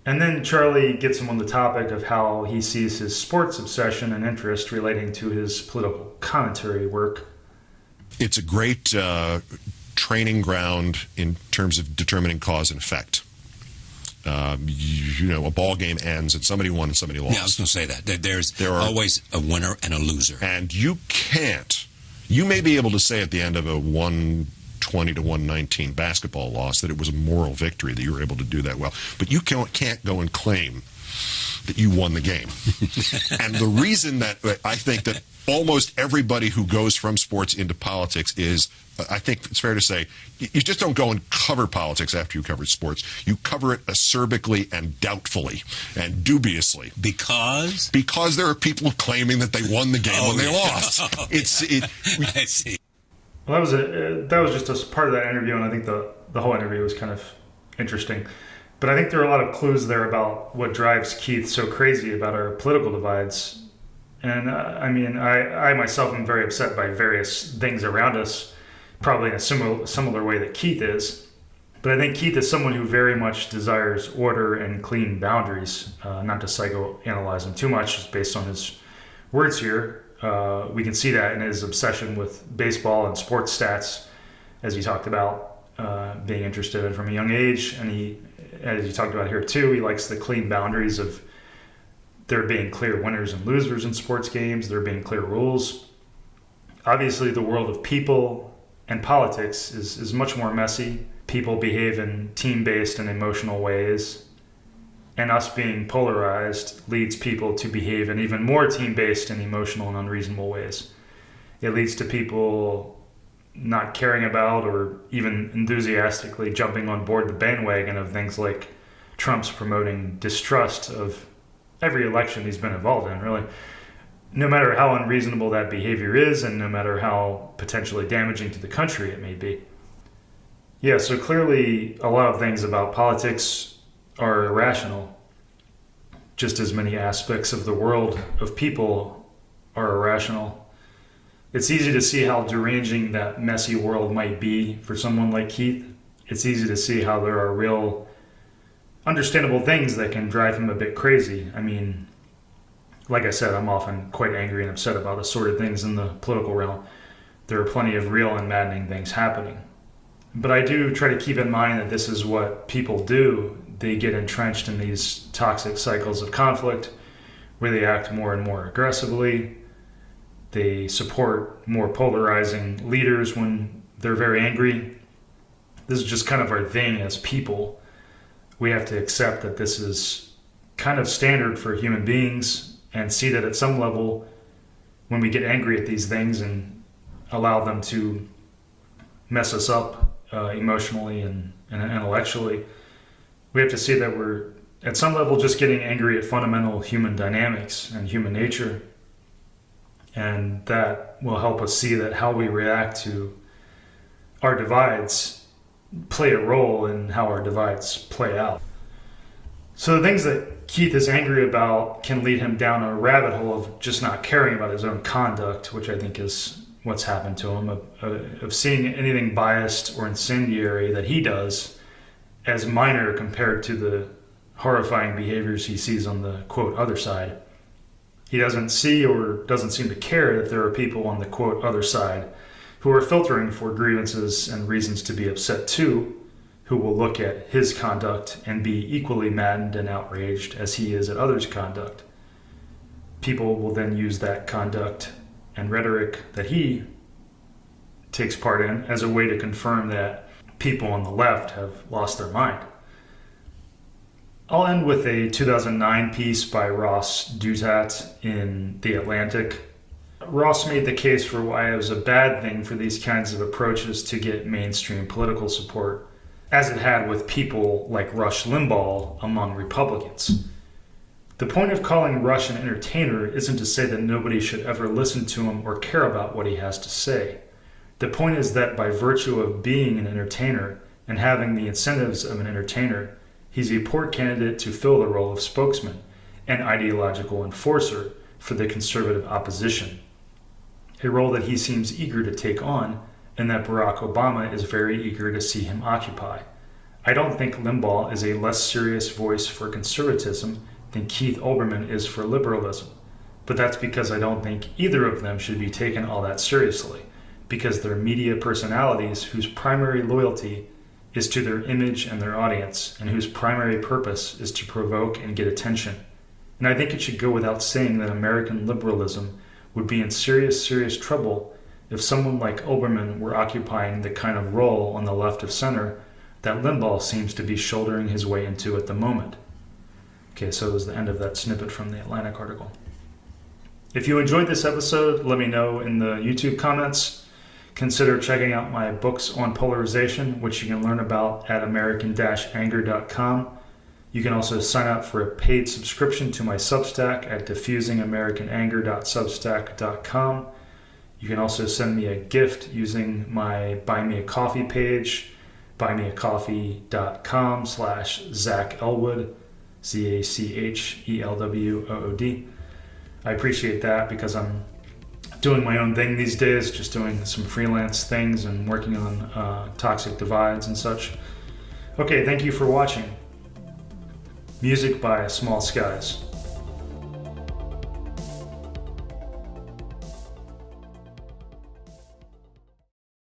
And then Charlie gets him on the topic of how he sees his sports obsession and interest relating to his political commentary work. It's a great training ground in terms of determining cause and effect. A ball game ends and somebody won and somebody lost. Yeah, I was going to say that. There are always a winner and a loser. And you may be able to say at the end of a 120 to 119 basketball loss that it was a moral victory, that you were able to do that well. But you can't go and claim that you won the game. And the reason that I think that almost everybody who goes from sports into politics is, I think it's fair to say, you just don't go and cover politics after you cover sports. You cover it acerbically and doubtfully and dubiously. Because there are people claiming that they won the game when they lost. I see. Well, that was just a part of that interview, and I think the whole interview was kind of interesting. But I think there are a lot of clues there about what drives Keith so crazy about our political divides. And I myself am very upset by various things around us, probably in a similar way that Keith is. But I think Keith is someone who very much desires order and clean boundaries, not to psychoanalyze him too much, just based on his words here. We can see that in his obsession with baseball and sports stats, as he talked about being interested in from a young age. And he, as you talked about here too, he likes the clean boundaries of there being clear winners and losers in sports games, there being clear rules. Obviously, the world of people and politics is much more messy. People behave in team-based and emotional ways. And us being polarized leads people to behave in even more team-based and emotional and unreasonable ways. It leads to people not caring about or even enthusiastically jumping on board the bandwagon of things like Trump's promoting distrust of every election he's been involved in, really. No matter how unreasonable that behavior is and no matter how potentially damaging to the country it may be. Yeah, so clearly a lot of things about politics are irrational. Just as many aspects of the world of people are irrational. It's easy to see how deranging that messy world might be for someone like Keith. It's easy to see how there are real understandable things that can drive him a bit crazy. I mean, like I said, I'm often quite angry and upset about assorted things in the political realm. There are plenty of real and maddening things happening. But I do try to keep in mind that this is what people do. They get entrenched in these toxic cycles of conflict where they act more and more aggressively. They support more polarizing leaders when they're very angry. This is just kind of our thing as people. We have to accept that this is kind of standard for human beings and see that at some level, when we get angry at these things and allow them to mess us up emotionally and intellectually, we have to see that we're at some level just getting angry at fundamental human dynamics and human nature. And that will help us see that how we react to our divides play a role in how our divides play out. So the things that Keith is angry about can lead him down a rabbit hole of just not caring about his own conduct, which I think is what's happened to him, of seeing anything biased or incendiary that he does as minor compared to the horrifying behaviors he sees on the, quote, other side. He doesn't see or doesn't seem to care that there are people on the, quote, other side who are filtering for grievances and reasons to be upset too, who will look at his conduct and be equally maddened and outraged as he is at others' conduct. People will then use that conduct and rhetoric that he takes part in as a way to confirm that people on the left have lost their mind. I'll end with a 2009 piece by Ross Douthat in The Atlantic. Ross made the case for why it was a bad thing for these kinds of approaches to get mainstream political support, as it had with people like Rush Limbaugh among Republicans. The point of calling Rush an entertainer isn't to say that nobody should ever listen to him or care about what he has to say. The point is that by virtue of being an entertainer and having the incentives of an entertainer, he's a poor candidate to fill the role of spokesman and ideological enforcer for the conservative opposition, a role that he seems eager to take on and that Barack Obama is very eager to see him occupy. I don't think Limbaugh is a less serious voice for conservatism than Keith Olbermann is for liberalism, but that's because I don't think either of them should be taken all that seriously, because they're media personalities whose primary loyalty is to their image and their audience, and whose primary purpose is to provoke and get attention. And I think it should go without saying that American liberalism would be in serious, serious trouble if someone like Olbermann were occupying the kind of role on the left of center that Limbaugh seems to be shouldering his way into at the moment. Okay, so it was the end of that snippet from the Atlantic article. If you enjoyed this episode, let me know in the YouTube comments. Consider checking out my books on polarization, which you can learn about at american-anger.com. You can also sign up for a paid subscription to my Substack at diffusingamericananger.substack.com. You can also send me a gift using my Buy Me a Coffee page, buymeacoffee.com/Zach Elwood, ZACHELWOOD. I appreciate that because I'm doing my own thing these days, just doing some freelance things and working on toxic divides and such. Okay, thank you for watching. Music by Small Skies.